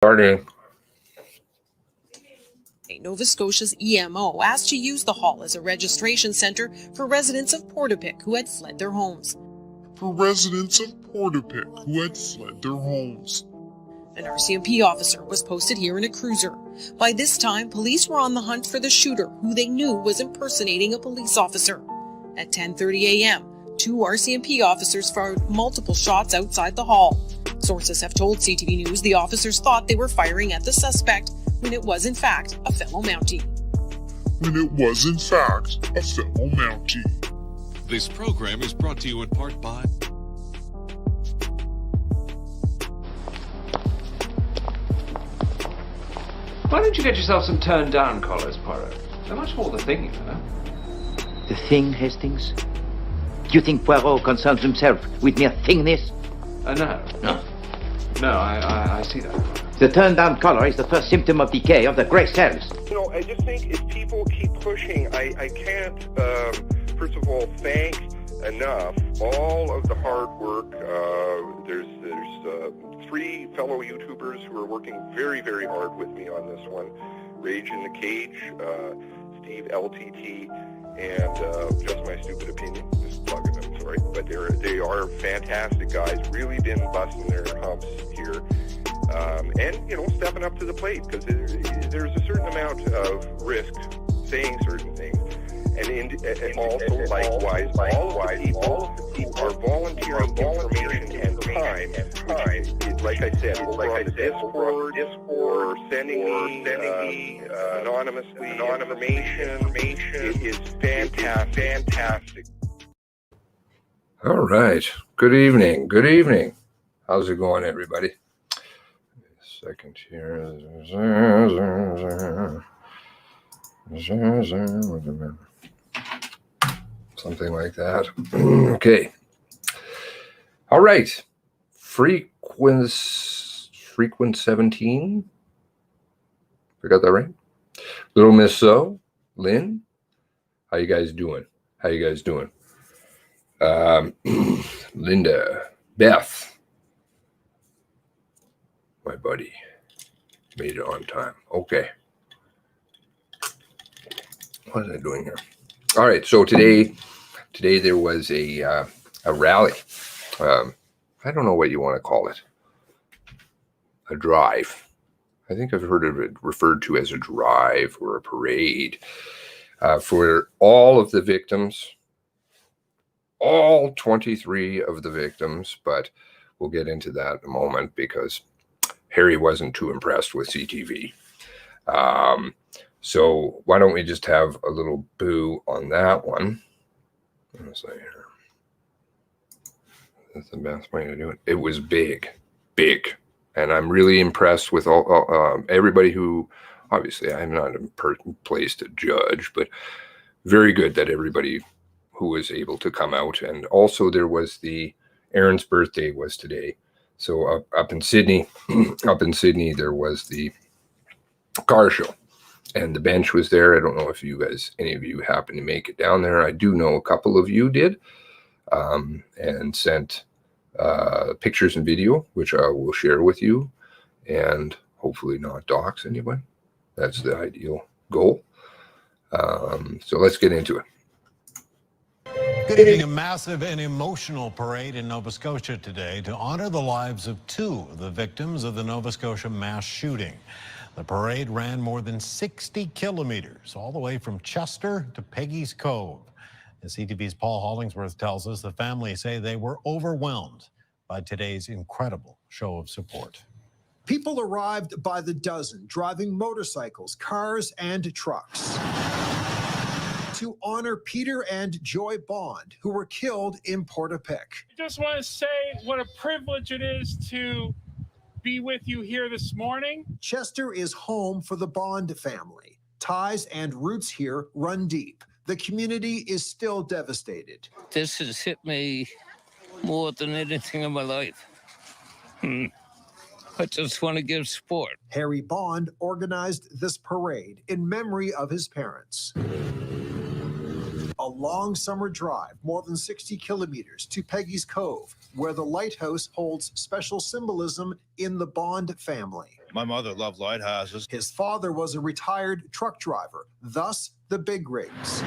Starting. Nova Scotia's EMO asked to use the hall as a registration centre for residents of Portapique who had fled their homes. For residents of Portapique who had fled their homes. An RCMP officer was posted here in a cruiser. By this time, police were on the hunt for the shooter, who they knew was impersonating a police officer. At 10:30 a.m., 2 RCMP officers fired multiple shots outside the hall. Sources have told CTV News the officers thought they were firing at the suspect, when it was in fact a fellow Mountie. This program is brought to you in part by... Why don't you get yourself some turned-down collars, Poirot? They're much more the thing, you know. The thing, Hastings? Do you think Poirot concerns himself with mere thingness? No. No, I see that. The turned-down collar is the first symptom of decay of the grey cells. You know, I just think if people keep pushing, I can't, first of all, thank enough all of the hard work. There's 3 fellow YouTubers who are working very, very hard with me on this one. Rage in the Cage, Steve LTT, and Just My Stupid Opinion. Just plugging them, sorry. But they are fantastic guys, really been busting their humps here. And, you know, stepping up to the plate, because there's a certain amount of risk saying certain things. And also, likewise, all of the people who are volunteering information and time, which, like I said, over on the Discord, or sending me anonymously information, it is fantastic. All right. Good evening. How's it going, everybody? Second here. Something like that. Okay. All right. Frequent 17. I got that right? Little Miss So, Lynn. How you guys doing? Linda, Beth, my buddy, made it on time. Okay. What am I doing here? All right. So today there was a rally. I don't know what you want to call it. A drive. I think I've heard of it referred to as a drive or a parade for all of the victims. All 23 of the victims, but we'll get into that in a moment because Harry wasn't too impressed with CTV. So why don't we just have a little boo on that one? Let's see here. That's the best way to do it. It was big. And I'm really impressed with all everybody who, obviously I'm not in a place to judge, but very good that everybody who was able to come out. And also there was Aaron's birthday was today. So up in Sydney, there was the car show and the bench was there. I don't know if any of you happened to make it down there. I do know a couple of you did, and sent pictures and video, which I will share with you and hopefully not dox anybody. That's the ideal goal. So let's get into it. Good evening. A massive and emotional parade in Nova Scotia today to honor the lives of 2 of the victims of the Nova Scotia mass shooting. The parade ran more than 60 kilometers, all the way from Chester to Peggy's Cove. As CTV's Paul Hollingsworth tells us, the families say they were overwhelmed by today's incredible show of support. People arrived by the dozen, driving motorcycles, cars, and trucks to honor Peter and Joy Bond, who were killed in Portapique. I just want to say what a privilege it is to be with you here this morning. Chester is home for the Bond family. Ties and roots here run deep. The community is still devastated. This has hit me more than anything in my life. I just want to give support. Harry Bond organized this parade in memory of his parents. A long summer drive, more than 60 kilometers, to Peggy's Cove, where the lighthouse holds special symbolism in the Bond family. My mother loved lighthouses. His father was a retired truck driver, thus the big rigs.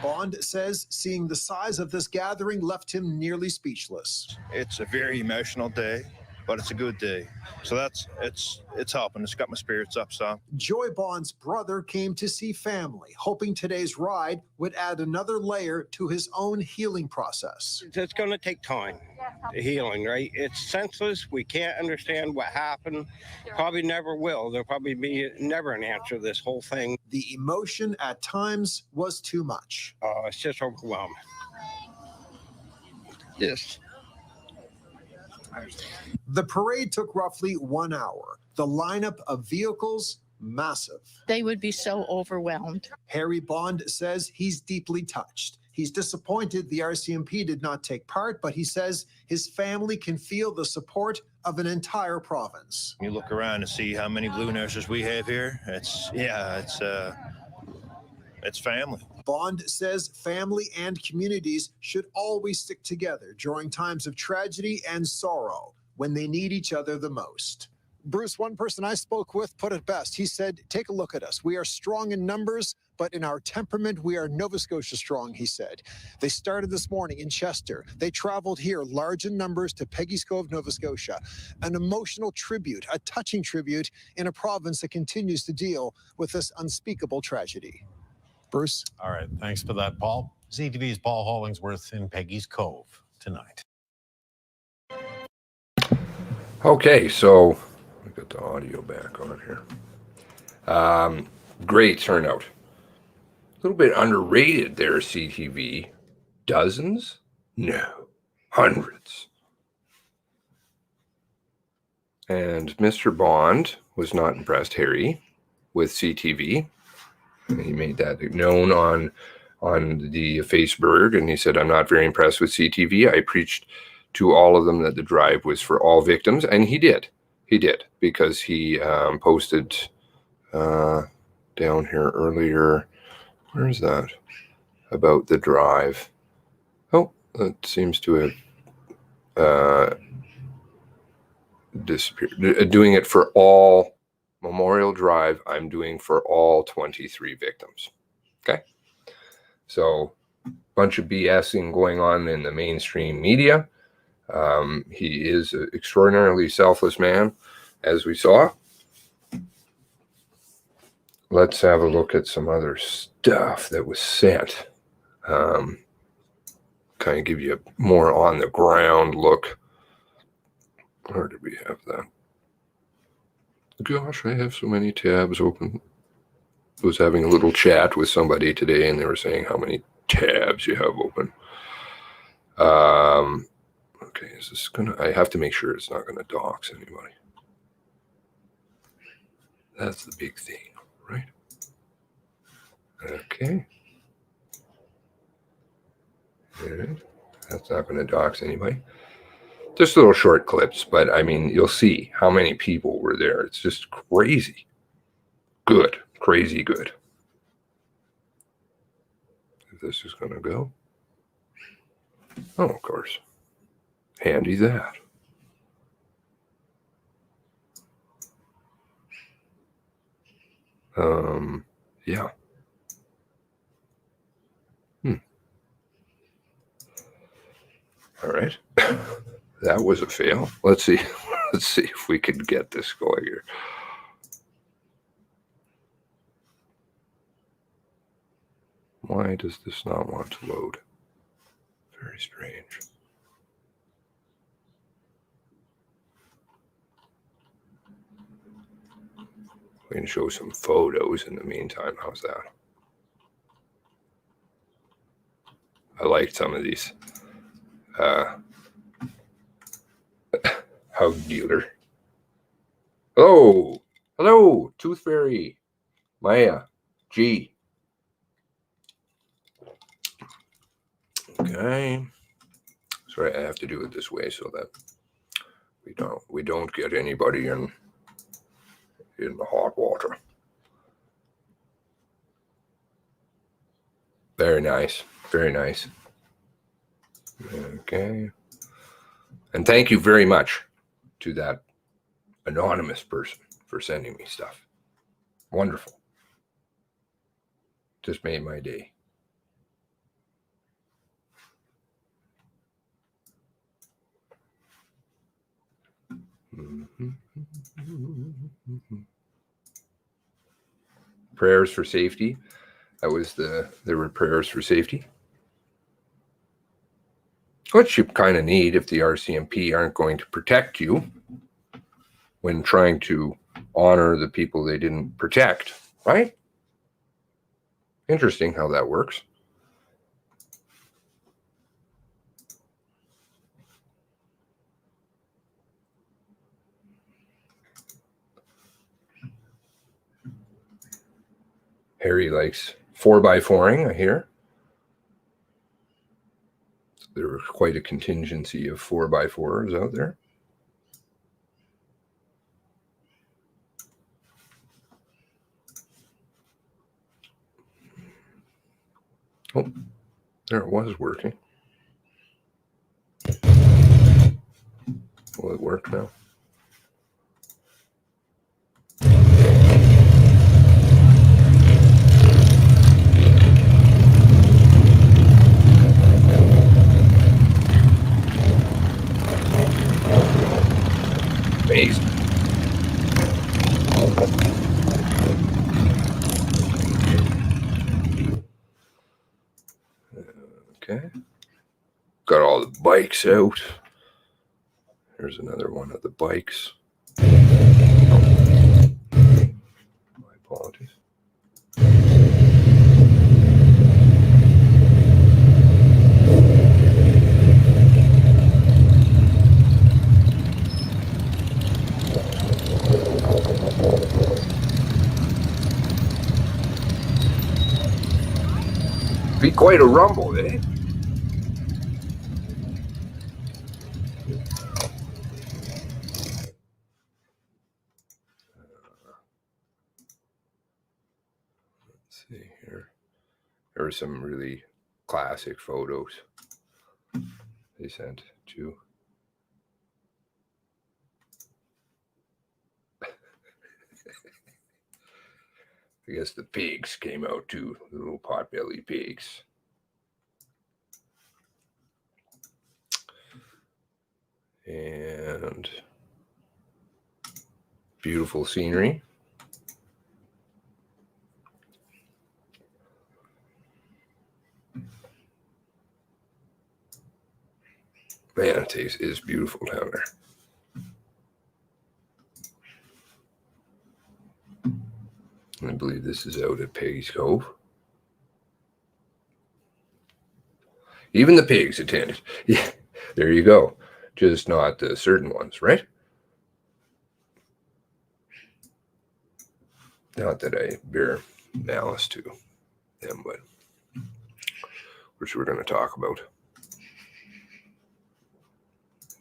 Bond says seeing the size of this gathering left him nearly speechless. It's a very emotional day, but it's a good day. So it's helping. It's got my spirits up some. Joy Bond's brother came to see family, hoping today's ride would add another layer to his own healing process. It's going to take time, the healing, right? It's senseless. We can't understand what happened. Probably never will. There'll probably be never an answer to this whole thing. The emotion at times was too much. It's just overwhelming. Yes. The parade took roughly 1 hour. The lineup of vehicles, massive. They would be so overwhelmed. Harry Bond says he's deeply touched. He's disappointed the RCMP did not take part, but he says his family can feel the support of an entire province. You look around and see how many blue nurses we have here. It's family. Bond says family and communities should always stick together during times of tragedy and sorrow when they need each other the most. Bruce, one person I spoke with put it best. He said, take a look at us. We are strong in numbers, but in our temperament, we are Nova Scotia strong, he said. They started this morning in Chester. They traveled here, large in numbers, to Peggy's Cove, Nova Scotia. An emotional tribute, a touching tribute in a province that continues to deal with this unspeakable tragedy. Bruce? All right. Thanks for that, Paul. CTV's Paul Hollingsworth in Peggy's Cove tonight. Okay, so we got the audio back on here. Great turnout. A little bit underrated there, CTV. Dozens? No, hundreds. And Mr. Bond was not impressed, Harry, with CTV. He made that known on the Facebook, and he said, I'm not very impressed with CTV. I preached to all of them that the drive was for all victims, and he did. He did, because he posted down here earlier. Where is that? About the drive. Oh, that seems to have disappeared. Doing it for all Memorial Drive, I'm doing for all 23 victims. Okay? So, bunch of BSing going on in the mainstream media. He is an extraordinarily selfless man, as we saw. Let's have a look at some other stuff that was sent. Kind of give you a more on the ground look. Where did we have that? Gosh, I have so many tabs open. I was having a little chat with somebody today, and they were saying how many tabs you have open. Okay, is this gonna? I have to make sure it's not gonna dox anybody. That's the big thing, right? Okay. Good. That's not gonna dox anybody. Just little short clips, but I mean, you'll see how many people were there. It's just crazy. Good. Crazy good. If this is going to go. Oh, of course. Handy that. Yeah. All right. That was a fail. Let's see. Let's see if we can get this going here. Why does this not want to load? Very strange. We can show some photos in the meantime. How's that? I liked some of these. Hug dealer. Hello. Hello. Tooth Fairy. Maya. G. Okay. Sorry, I have to do it this way so that we don't get anybody in the hot water. Very nice. Very nice. Okay. And thank you very much to that anonymous person for sending me stuff. Wonderful. Just made my day. Prayers for safety. There were prayers for safety. Which you kind of need if the RCMP aren't going to protect you when trying to honor the people they didn't protect, right? Interesting how that works. Harry likes 4x4ing, I hear. There was quite a contingency of 4x4s out there. Oh, there it was working. Will it work now? Amazing. Okay. Got all the bikes out. Here's another one of the bikes. My apologies. Be quite a rumble, eh? Let's see here. There were some really classic photos they sent too. I guess the pigs came out too, the little potbelly pigs. And beautiful scenery. Man, it is beautiful down there. I believe this is out at Peggy's Cove. Even the pigs attended. Yeah, there you go. Just not the certain ones, right? Not that I bear malice to them, but which we're going to talk about.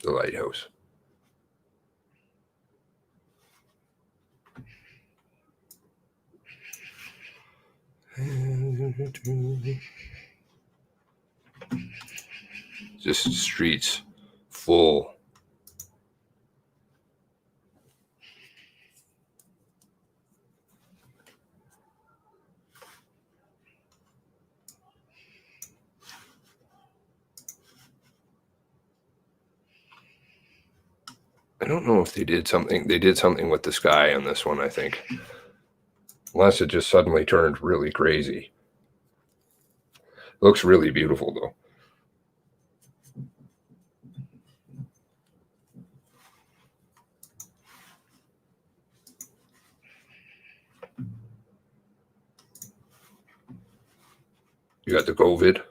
The lighthouse. Just streets full. I don't know if they did something. They did something with the sky on this one, I think. Unless it just suddenly turned really crazy. Looks really beautiful, though. You got the COVID?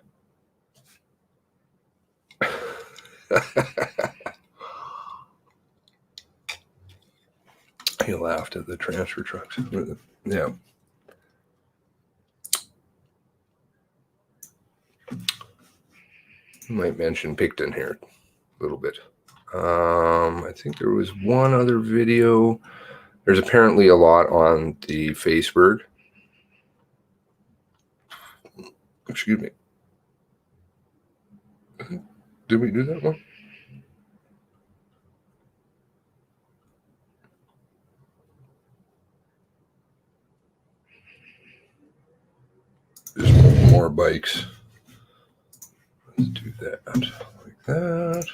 He laughed at the transfer trucks. Yeah. Might mention Picton here a little bit. I think there was one other video. There's apparently a lot on the Facebook. Excuse me. Did we do that one? more bikes. Let's do that like that.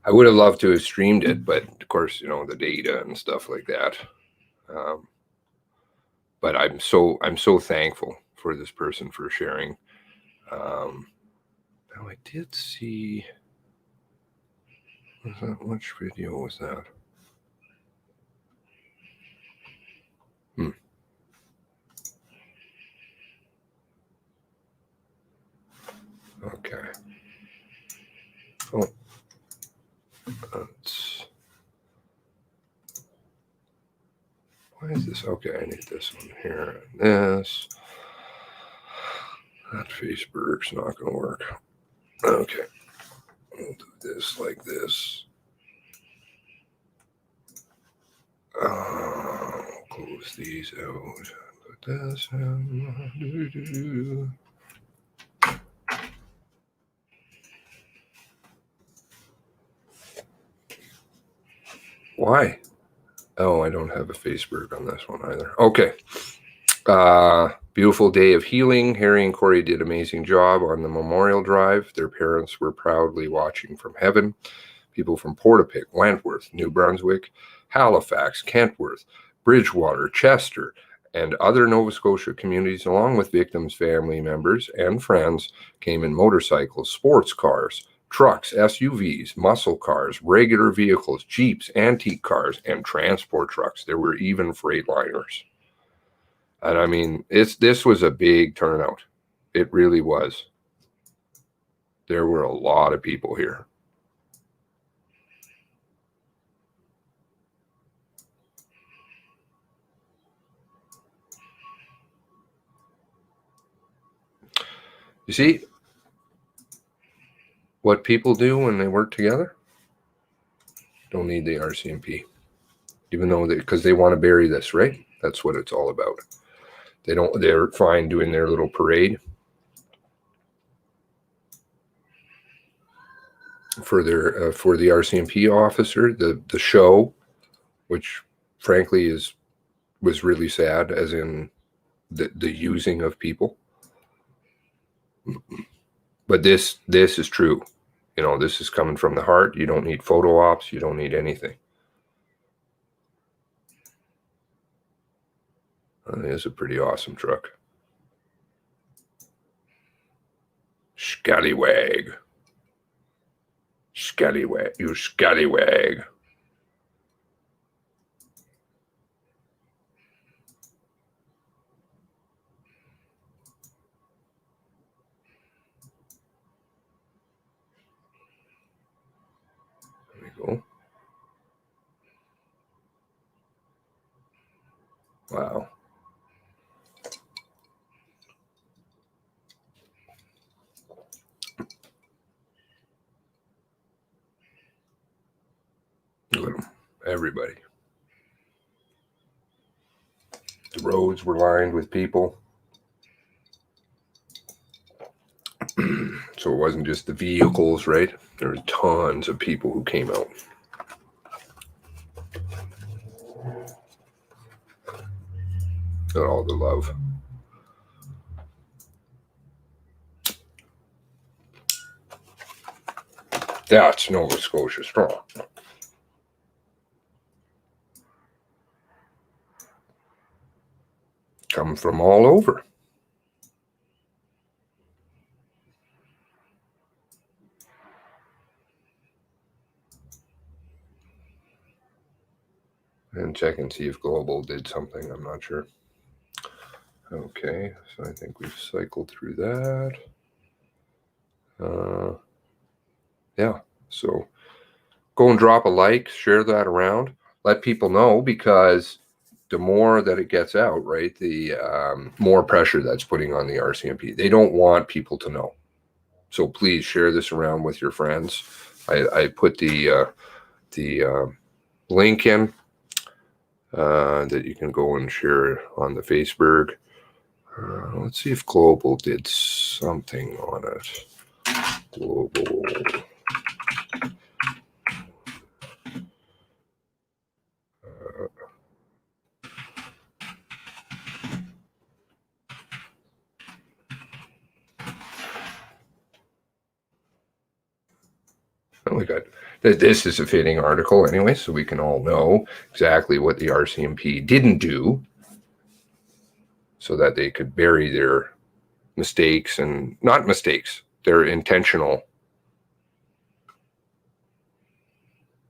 I would have loved to have streamed it, but of course, you know, the data and stuff like that. But I'm so thankful for this person for sharing. Now I did see. Which video was that? Okay. Oh. Why is this? Okay, I need this one here and this. That Facebook's not going to work. Okay. We'll do this like this. Close these out. Put this in. Why? Oh, I don't have a Facebook on this one either. Okay. Beautiful day of healing. Harry and Corey did an amazing job on the memorial drive. Their parents were proudly watching from heaven. People from Portapique, Wentworth, New Brunswick, Halifax, Kentworth, Bridgewater, Chester, and other Nova Scotia communities, along with victims' family members and friends, came in motorcycles, sports cars, trucks, SUVs, muscle cars, regular vehicles, Jeeps, antique cars, and transport trucks. There were even Freightliners. And I mean, this was a big turnout. It really was. There were a lot of people here. You see what people do when they work together? Don't need the RCMP, even though because they want to bury this, right? That's what it's all about. They're fine doing their little parade for their for the RCMP officer, the show, which frankly was really sad, as in the using of people. But this is true. You know, this is coming from the heart. You don't need photo ops. You don't need anything. It is a pretty awesome truck. Scallywag. Scallywag. You scallywag. There we go. Wow. Look at them. Everybody. The roads were lined with people. So it wasn't just the vehicles, right? There were tons of people who came out. Got all the love. That's Nova Scotia strong. Come from all over. And check and see if Global did something. I'm not sure. Okay, so I think we've cycled through that. Yeah, so go and drop a like, share that around, let people know, because the more that it gets out, right, the more pressure that's putting on the RCMP. They don't want people to know. So please share this around with your friends. I put the link in that you can go and share on the Facebook. Let's see if Global did something on it. Global. Oh, we got this is a fitting article anyway, so we can all know exactly what the RCMP didn't do so that they could bury their mistakes, and not mistakes, their intentional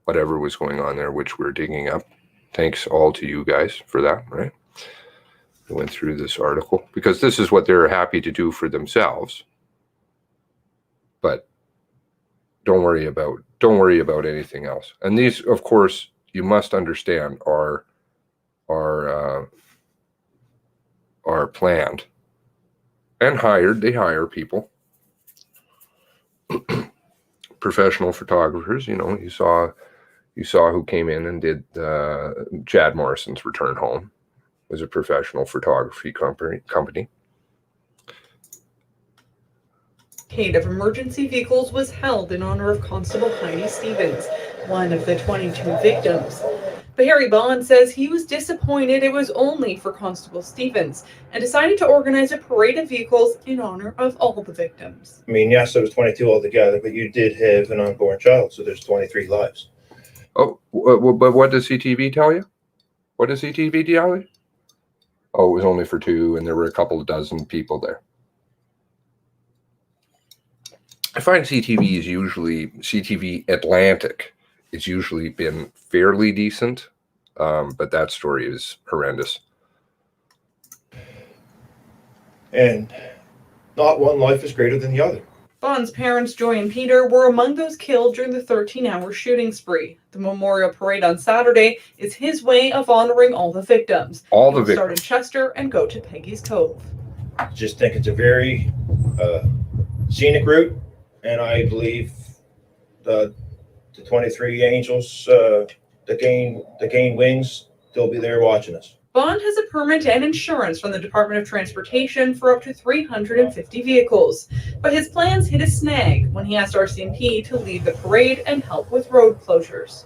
whatever was going on there, which we're digging up. Thanks all to you guys for that, right? I went through this article because this is what they're happy to do for themselves. But don't worry about anything else. And these, of course, you must understand are planned and hired. They hire people, professional photographers. You know, you saw who came in and did Chad Morrison's return home. It was a professional photography company. Of emergency vehicles was held in honor of Constable Heidi Stevens, one of the 22 victims. But Harry Bond says he was disappointed it was only for Constable Stevens and decided to organize a parade of vehicles in honor of all the victims. I mean, yes, there was 22 altogether, but you did have an unborn child, so there's 23 lives. Oh, but what does CTV tell you? What does CTV tell you? Oh, it was only for 2, and there were a couple of dozen people there. I find CTV Atlantic has usually been fairly decent, but that story is horrendous. And not one life is greater than the other. Bond's parents, Joy and Peter, were among those killed during the 13-hour shooting spree. The memorial parade on Saturday is his way of honoring all the victims. All the victims. Start in Chester and go to Peggy's Cove. I just think it's a very scenic route, and I believe the 23 angels that gain wings, they'll be there watching us. Bond has a permit and insurance from the Department of Transportation for up to 350 vehicles, but his plans hit a snag when he asked RCMP to lead the parade and help with road closures.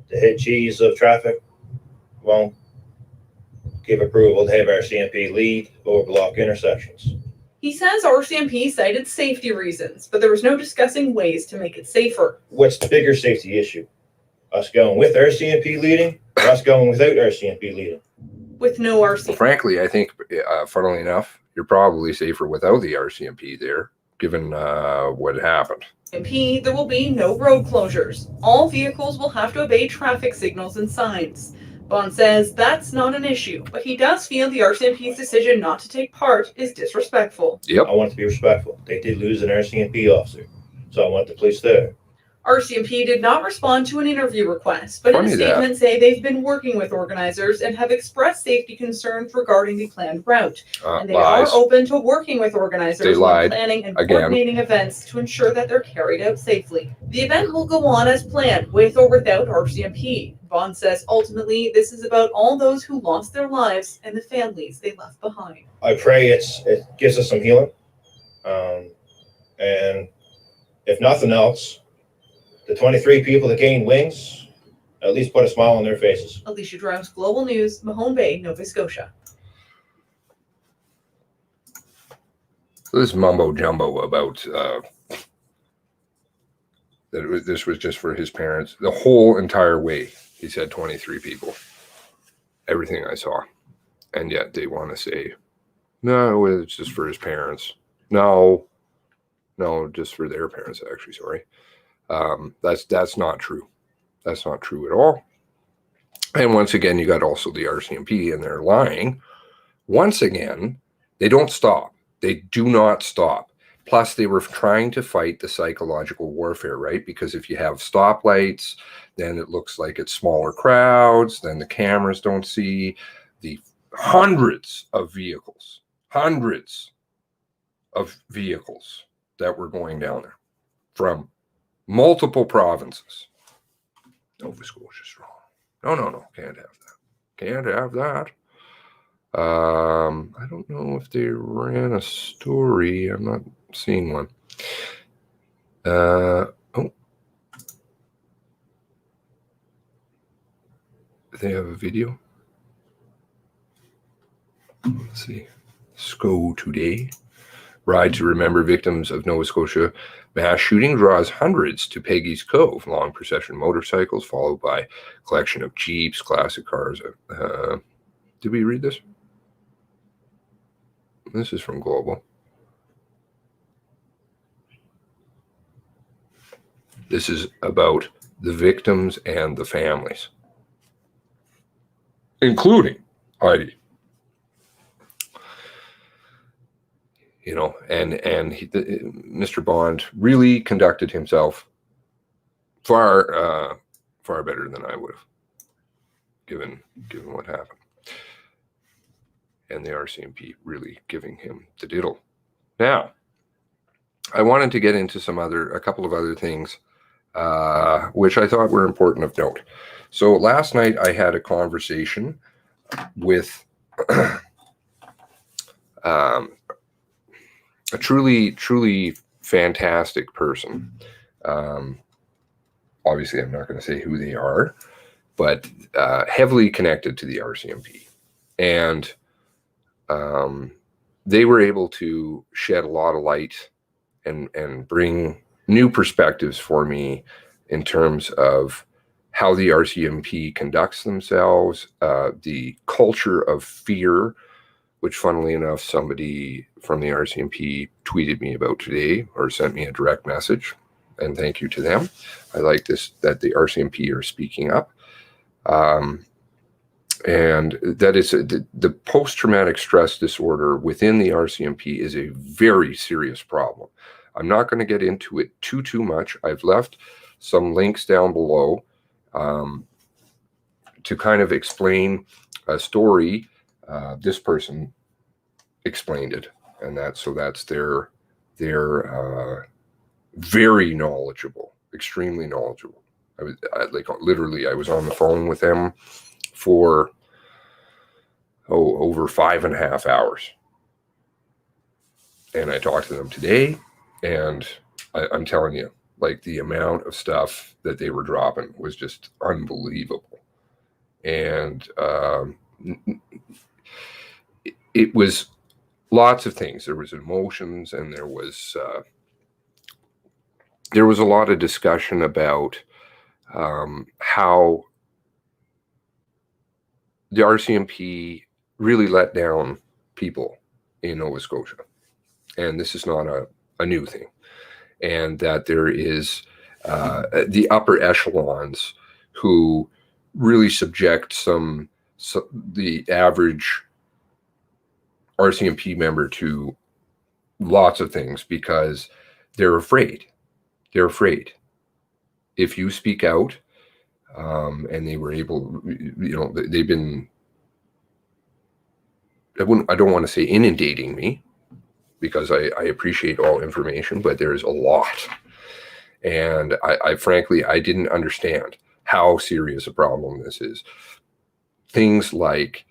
The head cheese of traffic won't give approval to have RCMP lead or block intersections. He says RCMP cited safety reasons, but there was no discussing ways to make it safer. What's the bigger safety issue? Us going with RCMP leading, or us going without RCMP leading? With no RCMP. Well, frankly, I think, funnily enough, you're probably safer without the RCMP there, given what happened. There will be no road closures. All vehicles will have to obey traffic signals and signs. Bond says that's not an issue, but he does feel the RCMP's decision not to take part is disrespectful. Yep. I want to be respectful. They did lose an RCMP officer, so I want the police there. RCMP did not respond to an interview request, but in a statement say they've been working with organizers and have expressed safety concerns regarding the planned route. And they are open to working with organizers when planning and coordinating events to ensure that they're carried out safely. The event will go on as planned, with or without RCMP. Bond says ultimately this is about all those who lost their lives and the families they left behind. I pray it gives us some healing. And if nothing else, the 23 people that gained wings at least put a smile on their faces. Alicia Drowse, Global News, Mahone Bay, Nova Scotia. This mumbo jumbo about this was just for his parents. The whole entire way, he said 23 people. Everything I saw. And yet they want to say, no, it's just for his parents. No, just for their parents, actually, sorry. That's not true. That's not true at all. And once again, you got also the RCMP, and they're lying. Once again, they don't stop. They do not stop. Plus, they were trying to fight the psychological warfare, right? Because if you have stoplights, then it looks like it's smaller crowds. Then the cameras don't see the hundreds of vehicles that were going down there from multiple provinces. Nova Scotia strong. No, can't have that. Can't have that. I don't know if they ran a story. I'm not seeing one. Oh. They have a video. Let's see. SCO today. Ride to remember victims of Nova Scotia mass shooting draws hundreds to Peggy's Cove. Long procession motorcycles followed by collection of Jeeps, classic cars. Did we read this? This is from Global. This is about the victims and the families, including Heidi. You know, and Mr. Bond really conducted himself far better than I would have, given what happened. And the RCMP really giving him the diddle. Now, I wanted to get into a couple of other things, which I thought were important of note. So last night I had a conversation with a truly fantastic person. Obviously, I'm not going to say who they are, but heavily connected to the RCMP. And they were able to shed a lot of light and bring new perspectives for me in terms of how the RCMP conducts themselves, the culture of fear, which funnily enough, somebody from the RCMP tweeted me about today or sent me a direct message, and thank you to them. I like this, that the RCMP are speaking up. And that is the post-traumatic stress disorder within the RCMP is a very serious problem. I'm not going to get into it too much. I've left some links down below to kind of explain a story. This person explained it, and that's their very knowledgeable, extremely knowledgeable. I was on the phone with them for over 5.5 hours, and I talked to them today, and I'm telling you, like, the amount of stuff that they were dropping was just unbelievable. And it was lots of things. There was emotions, and there was a lot of discussion about how the RCMP really let down people in Nova Scotia. And this is not a new thing. And that there is the upper echelons who really subject the average RCMP member to lots of things because they're afraid. They're afraid. If you speak out, and they were able, they've been, I don't want to say inundating me, because I appreciate all information, but there's a lot. And I frankly, I didn't understand how serious a problem this is. Things like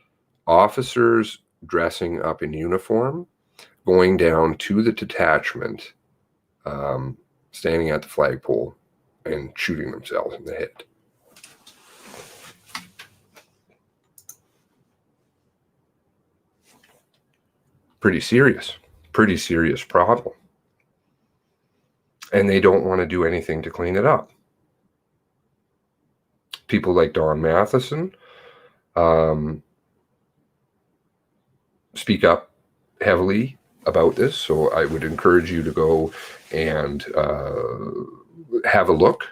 officers dressing up in uniform, going down to the detachment, standing at the flagpole and shooting themselves in the head. Pretty serious problem. And they don't want to do anything to clean it up. People like Don Matheson speak up heavily about this, so I would encourage you to go and have a look.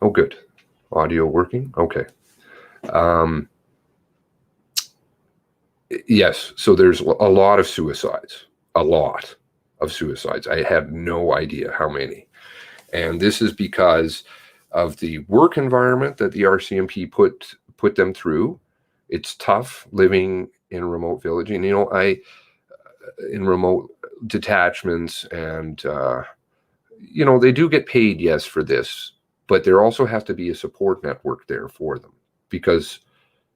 Oh, good. Audio working? Okay. Yes, so there's a lot of suicides. A lot of suicides. I have no idea how many. And this is because of the work environment that the RCMP put them through. It's tough living in a remote village. And, in remote detachments, and they do get paid, yes, for this, but there also has to be a support network there for them, because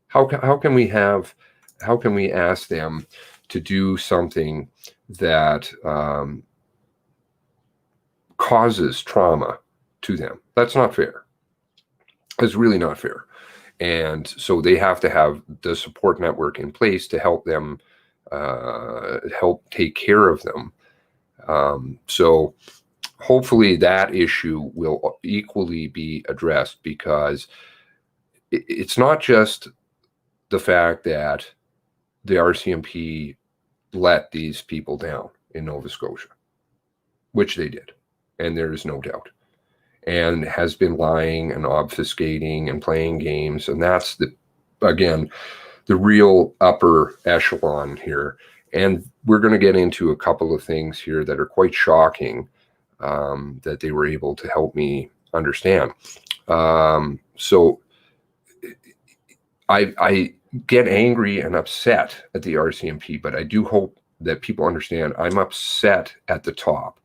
how can we ask them to do something that causes trauma to them? That's not fair. It's really not fair. And so they have to have the support network in place to help them, help take care of them. So hopefully that issue will equally be addressed, because it's not just the fact that the RCMP let these people down in Nova Scotia, which they did, and there is no doubt, and has been lying and obfuscating and playing games. And that's again, the real upper echelon here. And we're going to get into a couple of things here that are quite shocking, that they were able to help me understand. So I get angry and upset at the RCMP, but I do hope that people understand I'm upset at the top.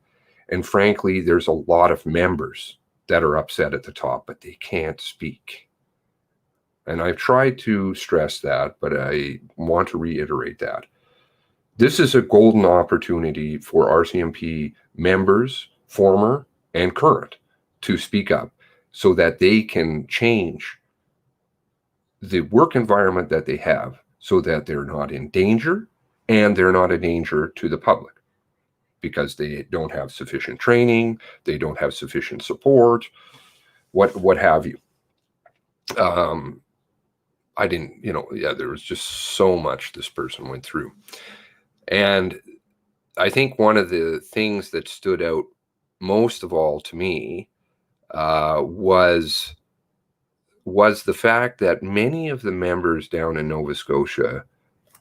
And frankly, there's a lot of members that are upset at the top, but they can't speak. And I've tried to stress that, but I want to reiterate that. This is a golden opportunity for RCMP members, former and current, to speak up so that they can change the work environment that they have, so that they're not in danger and they're not a danger to the public, because they don't have sufficient training, they don't have sufficient support, what have you. I didn't, there was just so much this person went through. And I think one of the things that stood out most of all to me was the fact that many of the members down in Nova Scotia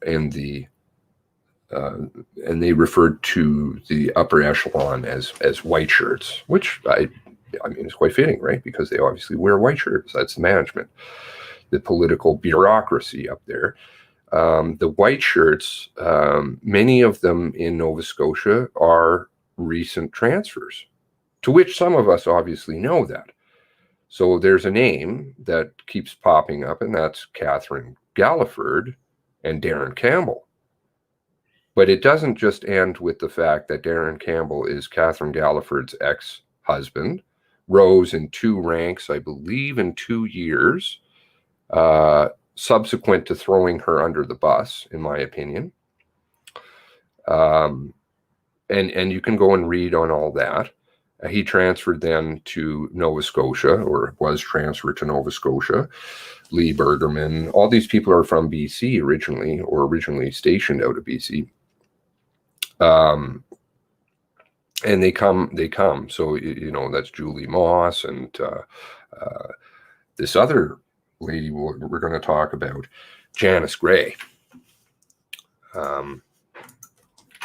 and they referred to the upper echelon as white shirts, which I mean, it's quite fitting, right? Because they obviously wear white shirts. That's the management, the political bureaucracy up there. The white shirts, many of them in Nova Scotia are recent transfers, to which some of us obviously know that. So there's a name that keeps popping up, and that's Catherine Galliford and Darren Campbell. But it doesn't just end with the fact that Darren Campbell is Catherine Galliford's ex-husband, rose in 2 ranks, I believe, in 2 years, subsequent to throwing her under the bus, in my opinion. And you can go and read on all that. He transferred then to Nova Scotia, or was transferred to Nova Scotia. Lee Bergerman, all these people are from BC originally, or originally stationed out of BC. And they come. So, that's Julie Moss and this other lady we're going to talk about, Janice Gray.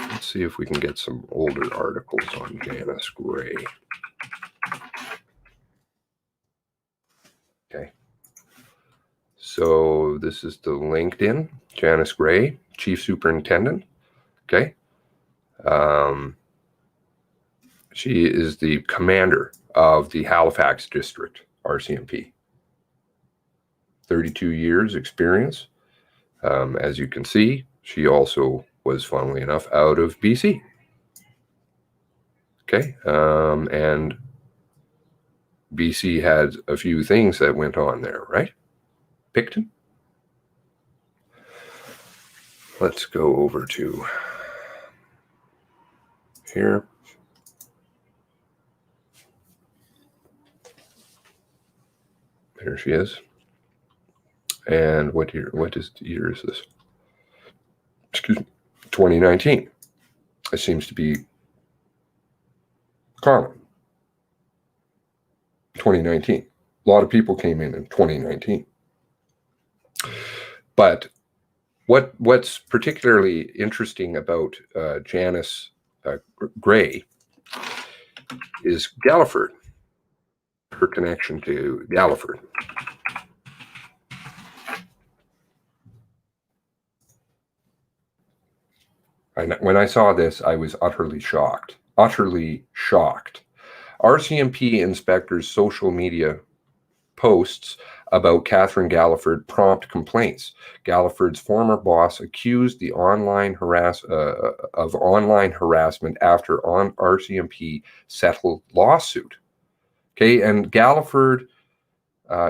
Let's see if we can get some older articles on Janice Gray. Okay. So this is the LinkedIn, Janice Gray, Chief Superintendent. Okay. She is the commander of the Halifax District, RCMP. 32 years experience. As you can see, she also was, funnily enough, out of BC. Okay. And BC had a few things that went on there, right? Picton. Let's go over to here. There she is. And what year is this? Excuse me, 2019. It seems to be common. 2019. A lot of people came in 2019. But what's particularly interesting about Janice Gray is Galliford, her connection to Galliford. when I saw this, I was utterly shocked. Utterly shocked. RCMP inspectors' social media posts about Catherine Galliford prompt complaints. Galliford's former boss accused the online online harassment after RCMP settled lawsuit. Okay, and Galliford,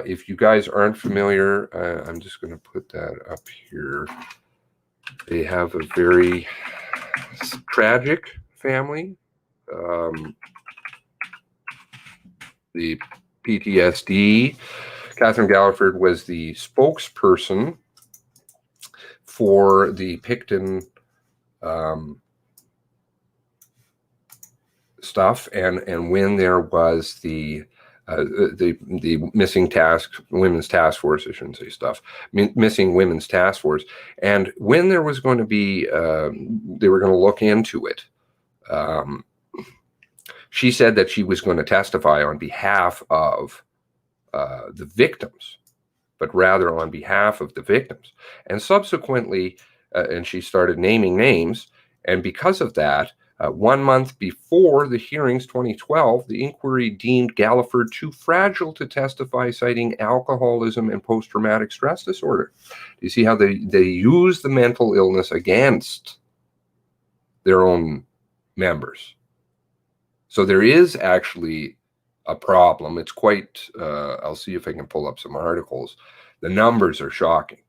if you guys aren't familiar, I'm just going to put that up here. They have a very tragic family. The PTSD. Catherine Galliford was the spokesperson for the Picton stuff, and when there was the missing women's task force, I shouldn't say stuff, missing women's task force, and when there was going to be, they were going to look into it. She said that she was going to testify on behalf of the victims, but rather on behalf of the victims. And subsequently, and she started naming names, and because of that, 1 month before the hearings, 2012, the inquiry deemed Galliford too fragile to testify, citing alcoholism and post-traumatic stress disorder. You see how they use the mental illness against their own members. So there is actually a problem. It's quite, I'll see if I can pull up some articles. The numbers are shocking.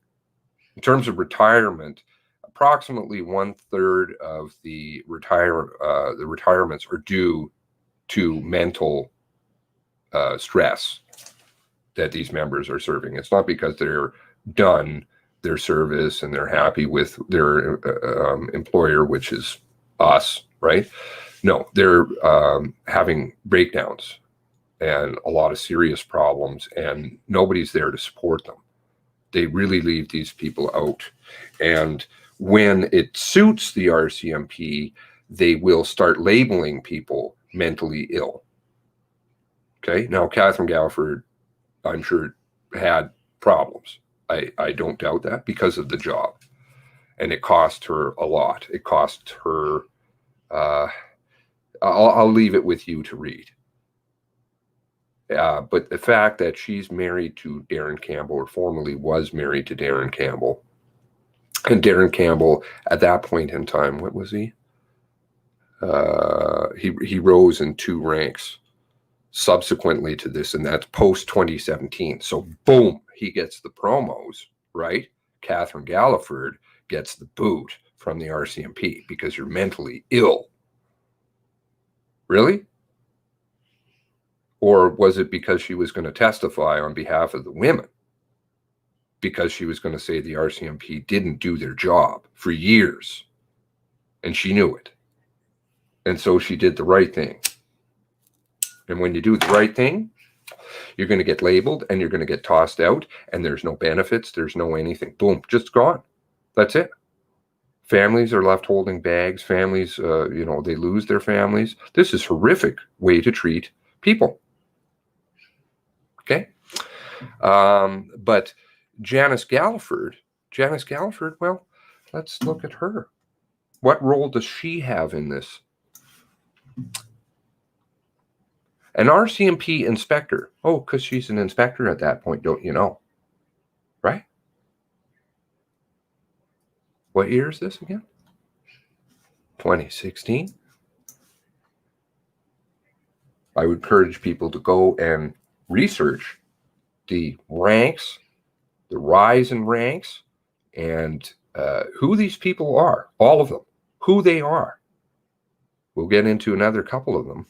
In terms of retirement, approximately 1/3 of the retirements are due to mental stress that these members are serving. It's not because they're done their service and they're happy with their employer, which is us, right? No, they're having breakdowns and a lot of serious problems, and nobody's there to support them. They really leave these people out. And when it suits the RCMP, they will start labeling people mentally ill. Okay, now Catherine Galliford, I'm sure, had problems. I don't doubt that, because of the job. And it cost her a lot. It cost her, I'll leave it with you to read. But the fact that she's married to Darren Campbell, or formerly was married to Darren Campbell, and Darren Campbell, at that point in time, what was he? He rose in 2 ranks subsequently to this, and that's post 2017. So boom, he gets the promos, right? Catherine Galliford gets the boot from the RCMP because you're mentally ill. Really? Or was it because she was going to testify on behalf of the women? Because she was going to say the RCMP didn't do their job for years, and she knew it. And so she did the right thing. And when you do the right thing, you're going to get labeled and you're going to get tossed out, and there's no benefits, there's no anything. Boom, just gone. That's it. Families are left holding bags. Families, they lose their families. This is a horrific way to treat people. Okay? But Janice Galliford, well, let's look at her. What role does she have in this? An RCMP inspector. Oh, because she's an inspector at that point, don't you know? Right? What year is this again? 2016. I would encourage people to go and research the ranks, the rise in ranks, and who these people are, all of them, who they are. We'll get into another couple of them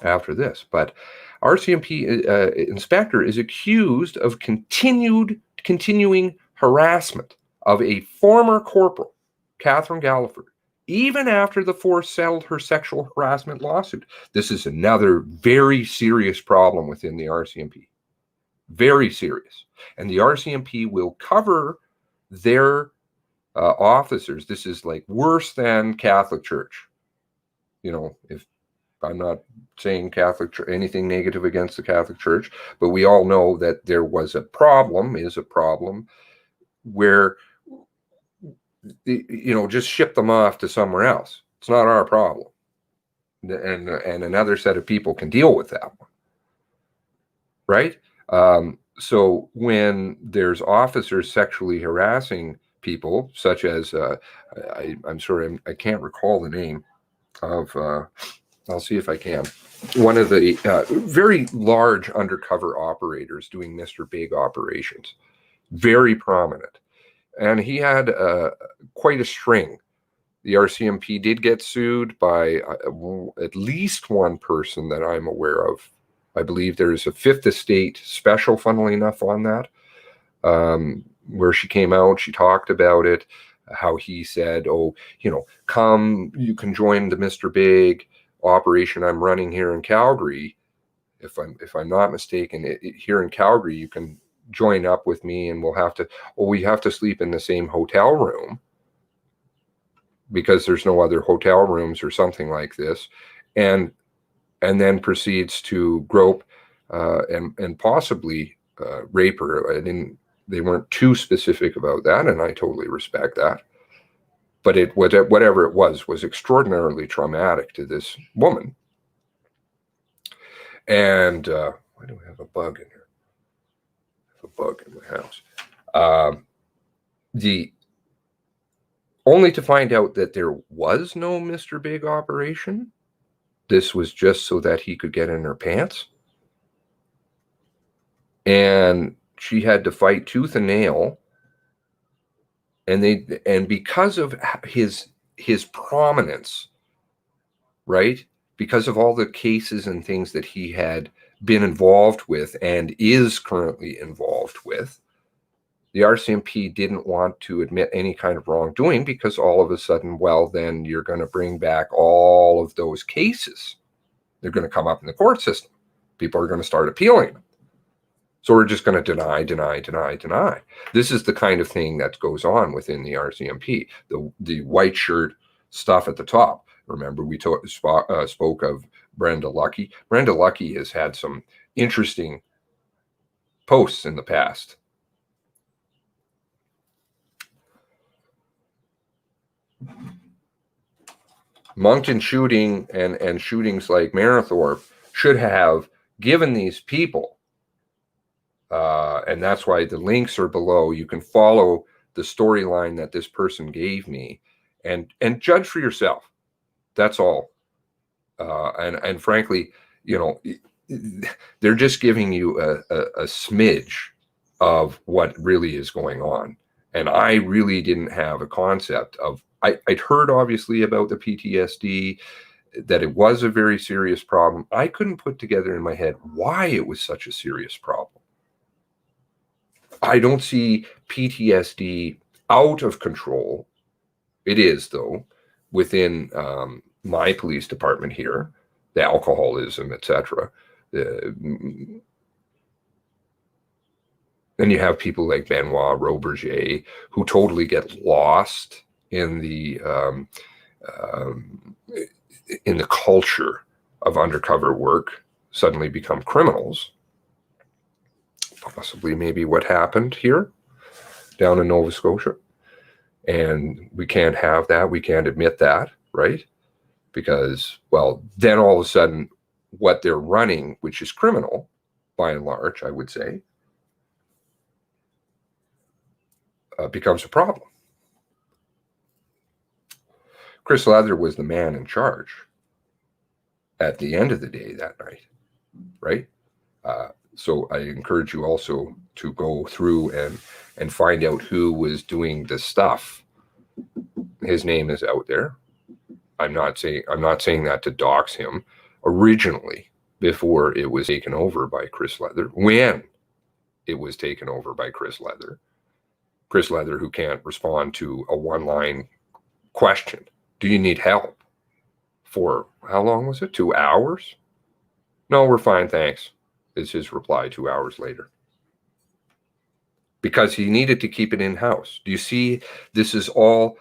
after this, but RCMP inspector is accused of continuing harassment of a former corporal, Catherine Galliford, even after the force settled her sexual harassment lawsuit. This is another very serious problem within the RCMP. Very serious. And the RCMP will cover their officers. This is like worse than Catholic Church. If I'm not saying anything negative against the Catholic Church, but we all know that there was a problem, where just ship them off to somewhere else. It's not our problem. And another set of people can deal with that one. Right? So when there's officers sexually harassing people, such as, I'm sorry, I can't recall the name of, I'll see if I can. One of the very large undercover operators doing Mr. Big operations, very prominent. And he had quite a string. The RCMP did get sued by at least one person that I'm aware of. I believe there's a Fifth Estate special, funnily enough, on that, where she came out, she talked about it, how he said, oh, come, you can join the Mr. Big operation I'm running here in Calgary. If I'm not mistaken, here in Calgary, you can join up with me and we have to sleep in the same hotel room because there's no other hotel rooms or something like this. And then proceeds to grope and possibly rape her. They weren't too specific about that, and I totally respect that. But whatever it was extraordinarily traumatic to this woman. And why do we have a bug in here? I have a bug in my house. Only to find out that there was no Mr. Big operation. This was just so that he could get in her pants. And she had to fight tooth and nail. And because of his prominence, right? Because of all the cases and things that he had been involved with and is currently involved with, the RCMP didn't want to admit any kind of wrongdoing because all of a sudden, well, then you're going to bring back all of those cases. They're going to come up in the court system. People are going to start appealing them. So we're just going to deny. This is the kind of thing that goes on within the RCMP. The white shirt stuff at the top. Remember, we spoke of Brenda Lucki. Brenda Lucki has had some interesting posts in the past. Moncton shooting and shootings like Marathorpe should have given these people, and that's why the links are below. You can follow the storyline that this person gave me and judge for yourself. That's all. And frankly, they're just giving you a smidge of what really is going on. And I really didn't have a concept of, I'd heard obviously about the PTSD, that it was a very serious problem. I couldn't put together in my head why it was such a serious problem. I don't see PTSD out of control. It is, though, within my police department here, the alcoholism, etc. Then you have people like Benoit Roberger who totally get lost in the culture of undercover work, suddenly become criminals. Possibly maybe what happened here down in Nova Scotia. And we can't have that. We can't admit that, right? Because, well, then all of a sudden what they're running, which is criminal, by and large, I would say, becomes a problem. Chris Leather was the man in charge at the end of the day that night, right? So I encourage you also to go through and find out who was doing the stuff. His name is out there. I'm not saying that to dox him. Originally, before it was taken over by Chris Leather, when it was taken over by Chris Leather who can't respond to a one-line question. Do you need help? For how long was it? 2 hours? No, we're fine, thanks, is his reply 2 hours later. Because he needed to keep it in-house. Do you see, this is all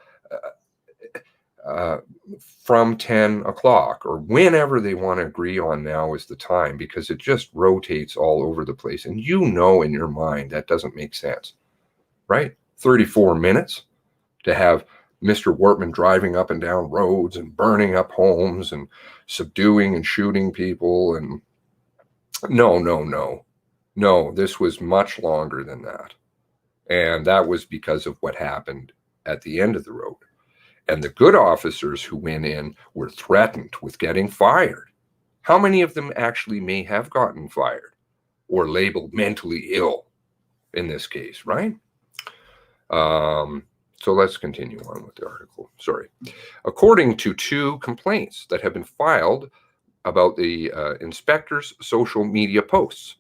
from 10 o'clock or whenever they want to agree on now is the time, because it just rotates all over the place. And in your mind, that doesn't make sense, right? 34 minutes to have Mr. Wortman driving up and down roads and burning up homes and subduing and shooting people. And no, this was much longer than that. And that was because of what happened at the end of the road. And the good officers who went in were threatened with getting fired. How many of them actually may have gotten fired or labeled mentally ill in this case, right? So let's continue on with the article. Sorry. According to 2 complaints that have been filed about the inspector's social media posts.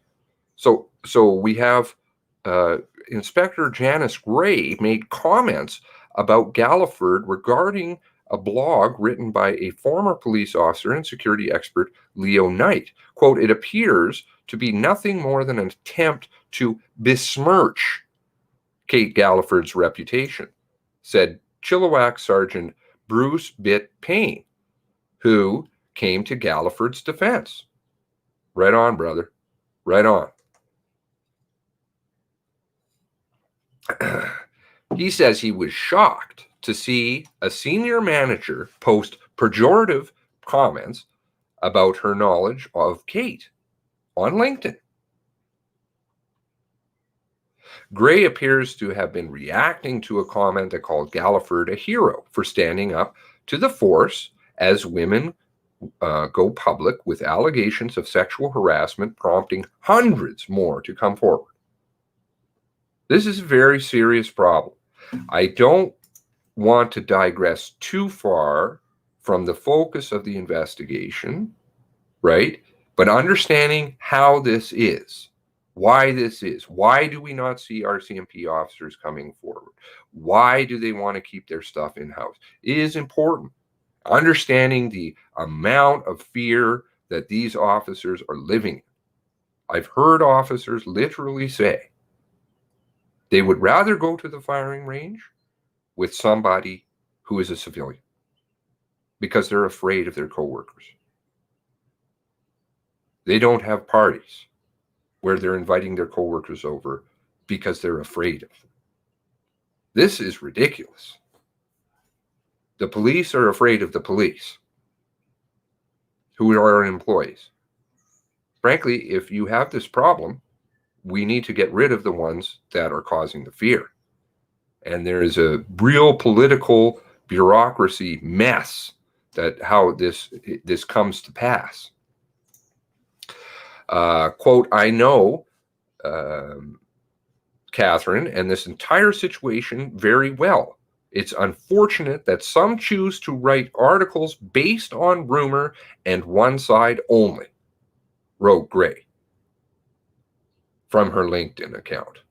So we have Inspector Janice Gray made comments about Galliford regarding a blog written by a former police officer and security expert, Leo Knight. Quote, "It appears to be nothing more than an attempt to besmirch Kate Galliford's reputation," said Chilliwack Sergeant Bruce Bitt Payne, who came to Galliford's defense. Right on, brother. Right on. He says he was shocked to see a senior manager post pejorative comments about her knowledge of Kate on LinkedIn. Gray appears to have been reacting to a comment that called Galliford a hero for standing up to the force as women go public with allegations of sexual harassment, prompting hundreds more to come forward. This is a very serious problem. I don't want to digress too far from the focus of the investigation, right? But understanding how this is, why this is, why do we not see RCMP officers coming forward? Why do they want to keep their stuff in-house? It is important. Understanding the amount of fear that these officers are living in. I've heard officers literally say they would rather go to the firing range with somebody who is a civilian because they're afraid of their coworkers. They don't have parties where they're inviting their coworkers over because they're afraid of them. This is ridiculous. The police are afraid of the police, who are employees. Frankly, if you have this problem, we need to get rid of the ones that are causing the fear. And there is a real political bureaucracy mess that how this comes to pass. Quote, "I know Catherine and this entire situation very well. It's unfortunate that some choose to write articles based on rumor and one side only," wrote Gray from her LinkedIn account.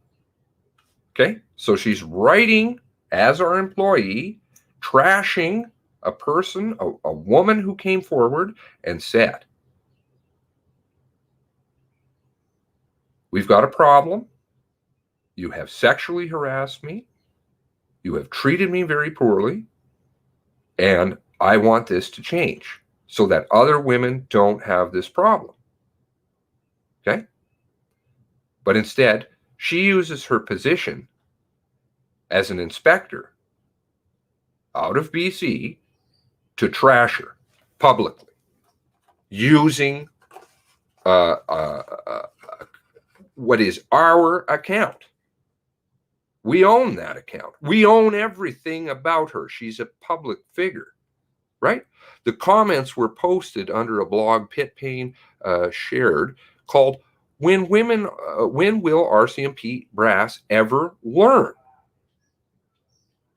Okay, so she's writing as our employee, trashing a person, a woman who came forward and said, "We've got a problem. You have sexually harassed me. You have treated me very poorly, and I want this to change so that other women don't have this problem." Okay? But instead, she uses her position as an inspector out of BC to trash her publicly using what is our account. We own that account. We own everything about her. She's a public figure, right? The comments were posted under a blog Pitt Payne shared called when will RCMP brass ever learn?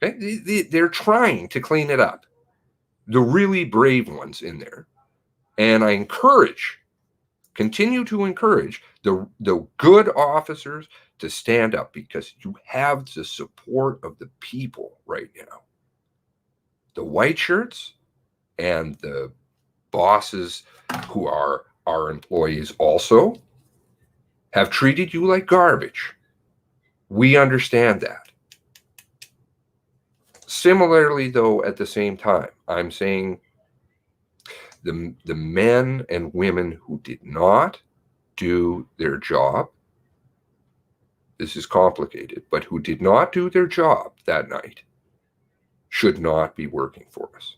Okay? They're trying to clean it up. The really brave ones in there. And I continue to encourage the good officers to stand up because you have the support of the people right now. The white shirts and the bosses who are our employees also have treated you like garbage. We understand that. Similarly, though, at the same time, I'm saying the men and women who did not do their job, this is complicated, but who did not do their job that night, should not be working for us.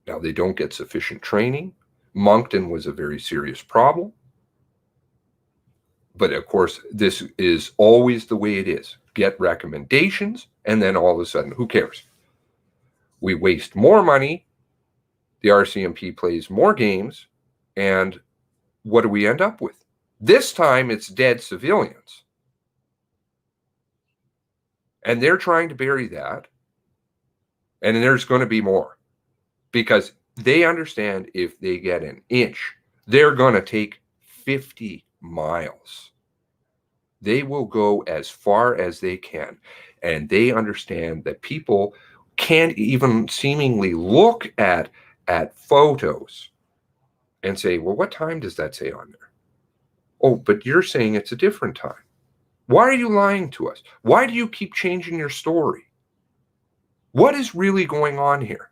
Now, they don't get sufficient training. Moncton was a very serious problem. But of course, this is always the way it is. Get recommendations, and then all of a sudden, who cares? We waste more money. The RCMP plays more games. And what do we end up with? This time, it's dead civilians. And they're trying to bury that. And there's going to be more. Because they understand if they get an inch, they're going to take 50 miles. They will go as far as they can. And they understand that people can't even seemingly look at photos and say, well, what time does that say on there? Oh, but you're saying it's a different time. Why are you lying to us? Why do you keep changing your story? What is really going on here?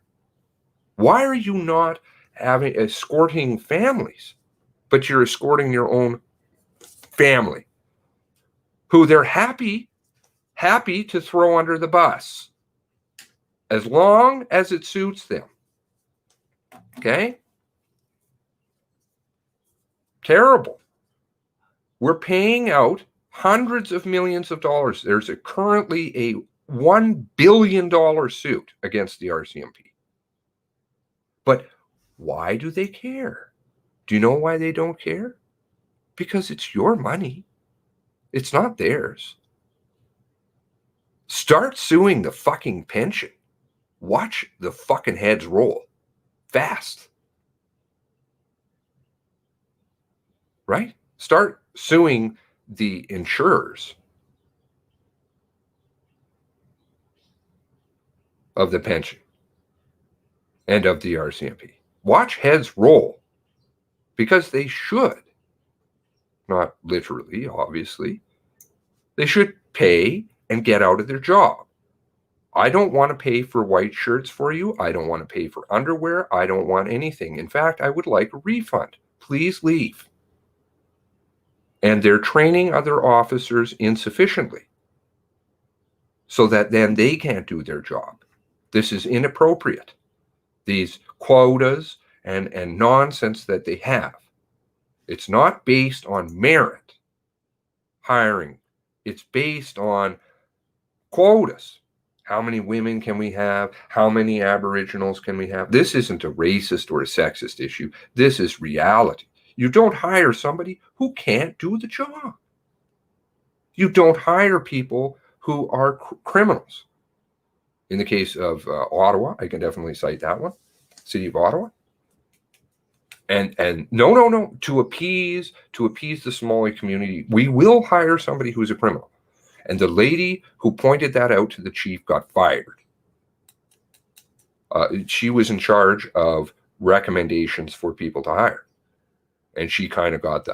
Why are you not escorting families, but you're escorting your own family, who they're happy to throw under the bus, as long as it suits them? Okay? Terrible. We're paying out hundreds of millions of dollars. There's currently a $1 billion suit against the RCMP. But why do they care? Do you know why they don't care? Because it's your money. It's not theirs. Start suing the fucking pension. Watch the fucking heads roll. Fast. Right? Start suing the insurers of the pension and of the RCMP. Watch heads roll, because they should. Not literally, obviously. They should pay and get out of their job. I don't want to pay for white shirts for you. I don't want to pay for underwear. I don't want anything. In fact, I would like a refund. Please leave. And they're training other officers insufficiently so that then they can't do their job. This is inappropriate. These quotas and nonsense that they have. It's not based on merit hiring. It's based on quotas. How many women can we have? How many Aboriginals can we have? This isn't a racist or a sexist issue. This is reality. You don't hire somebody who can't do the job. You don't hire people who are criminals. In the case of Ottawa, I can definitely cite that one. City of Ottawa. And no, to appease the Somali community, we will hire somebody who's a criminal. And the lady who pointed that out to the chief got fired. She was in charge of recommendations for people to hire. And she kind of got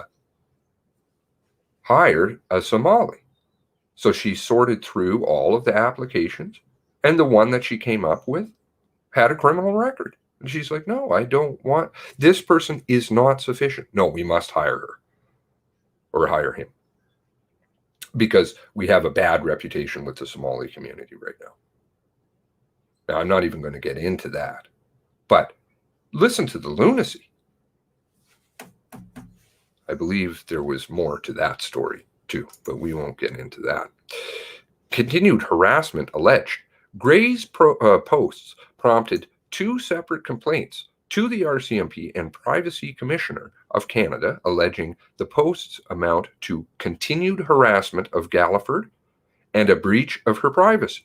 hired a Somali. So she sorted through all of the applications, and the one that she came up with had a criminal record. And she's like, no, I don't want, this person is not sufficient. No, we must hire her or hire him, because we have a bad reputation with the Somali community right now. Now, I'm not even going to get into that, but listen to the lunacy. I believe there was more to that story too, but we won't get into that. Continued harassment alleged. Gray's posts prompted 2 separate complaints to the RCMP and Privacy Commissioner of Canada, alleging the posts amount to continued harassment of Galliford and a breach of her privacy.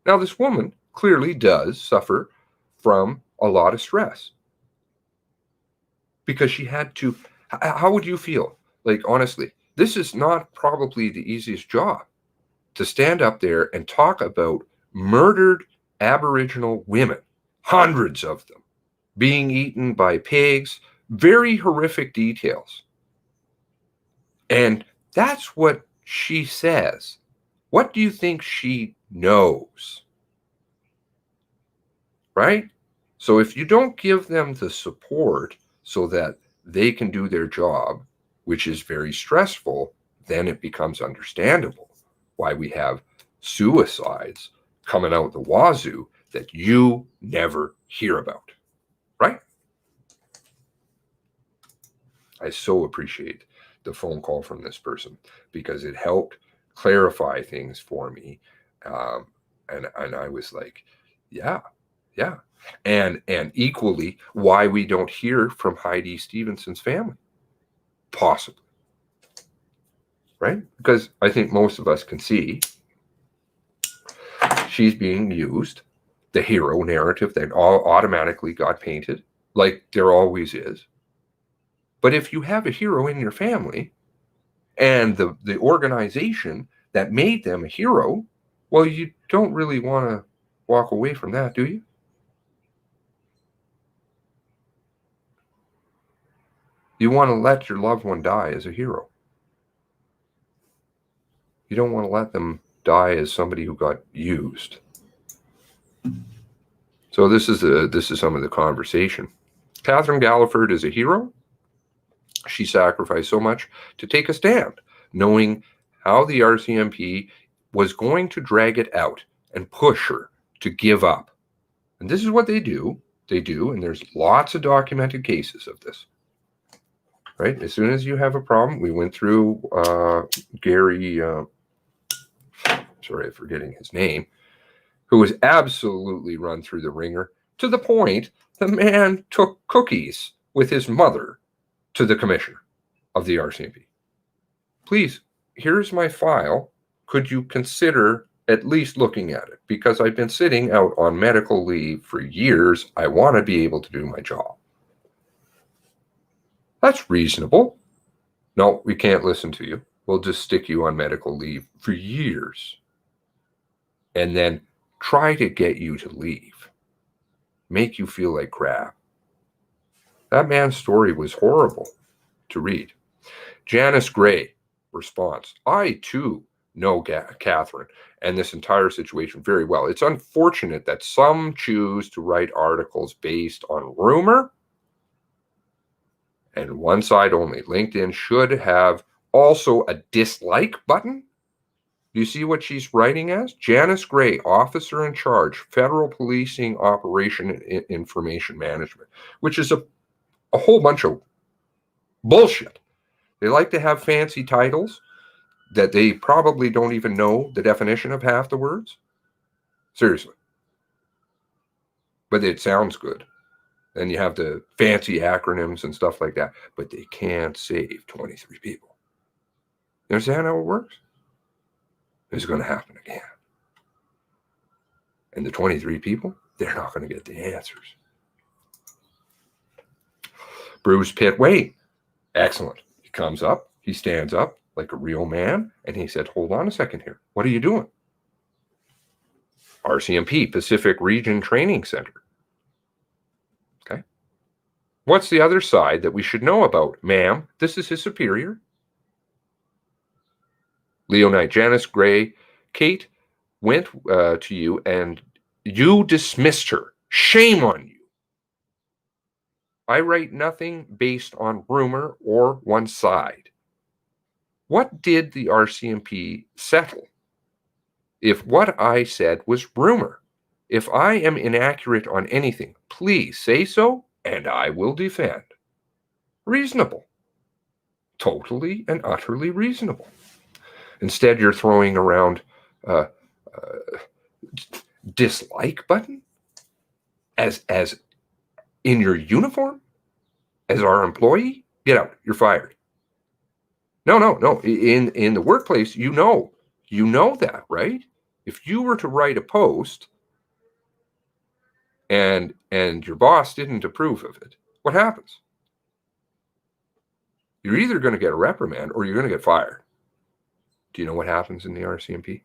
Now, this woman clearly does suffer from a lot of stress, because she had to. How would you feel? Like, honestly, this is not probably the easiest job, to stand up there and talk about murdered Aboriginal women, hundreds of them, being eaten by pigs, very horrific details. And that's what she says. What do you think she knows? Right? So if you don't give them the support so that they can do their job, which is very stressful, then it becomes understandable why we have suicides coming out the wazoo that you never hear about, right? I so appreciate the phone call from this person because it helped clarify things for me. And I was like, yeah. And equally, why we don't hear from Heidi Stevenson's family, possibly, right? Because I think most of us can see she's being used, the hero narrative that automatically got painted, like there always is. But if you have a hero in your family and the organization that made them a hero, well, you don't really want to walk away from that, do you? You want to let your loved one die as a hero. You don't want to let them die as somebody who got used. So this is some of the conversation. Catherine Galliford is a hero. She sacrificed so much to take a stand, knowing how the RCMP was going to drag it out and push her to give up. And this is what they do. And there's lots of documented cases of this. Right? As soon as you have a problem, we went through Gary, sorry, I'm forgetting his name, who was absolutely run through the ringer to the point the man took cookies with his mother to the commissioner of the RCMP. Please, here's my file. Could you consider at least looking at it? Because I've been sitting out on medical leave for years. I want to be able to do my job. That's reasonable. No, we can't listen to you. We'll just stick you on medical leave for years and then try to get you to leave, make you feel like crap. That man's story was horrible to read. Janice Gray response. I too know Catherine and this entire situation very well. It's unfortunate that some choose to write articles based on rumor and one side only. LinkedIn should have also a dislike button. Do you see what she's writing as? Janice Gray, officer in charge, Federal Policing Operation Information Management, which is a whole bunch of bullshit. They like to have fancy titles that they probably don't even know the definition of half the words. Seriously. But it sounds good. And you have the fancy acronyms and stuff like that. But they can't save 23 people. You understand how it works? It's going to happen again. And the 23 people, they're not going to get the answers. Bruce Pittway, excellent. He comes up, he stands up like a real man, and he said, hold on a second here. What are you doing? RCMP, Pacific Region Training Center. Okay. What's the other side that we should know about? Ma'am, this is his superior. Leonite, Janice Gray, Kate went to you and you dismissed her. Shame on you. I write nothing based on rumor or one side. What did the RCMP settle? If what I said was rumor, if I am inaccurate on anything, please say so and I will defend. Reasonable. Totally and utterly reasonable. Instead, you're throwing around dislike button as in your uniform as our employee. Get out. You're fired. No. In the workplace, you know that, right? If you were to write a post and your boss didn't approve of it, what happens? You're either going to get a reprimand or you're going to get fired. Do you know what happens in the RCMP?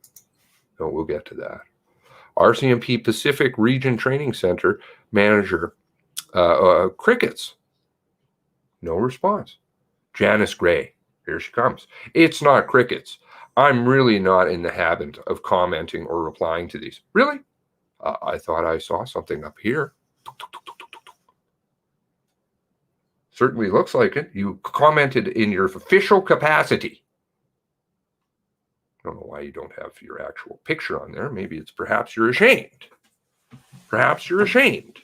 No, we'll get to that. RCMP Pacific Region Training Center manager, crickets. No response. Janice Gray, here she comes. It's not crickets. I'm really not in the habit of commenting or replying to these. Really? I thought I saw something up here. Certainly looks like it. You commented in your official capacity. I don't know why you don't have your actual picture on there. Maybe it's perhaps you're ashamed. Perhaps you're ashamed.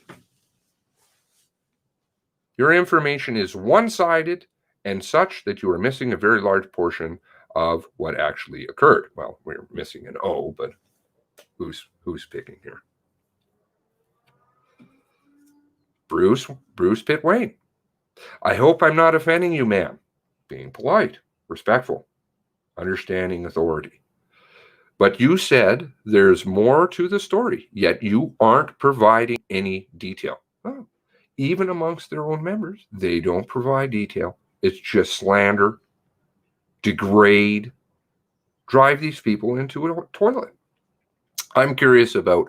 Your information is one-sided and such that you are missing a very large portion of what actually occurred. Well, we're missing an O, but who's picking here? Bruce Pitt Wayne. I hope I'm not offending you, ma'am. Being polite, respectful, understanding authority. But you said there's more to the story, yet you aren't providing any detail. Oh, even amongst their own members, they don't provide detail. It's just slander, degrade, drive these people into a toilet. I'm curious about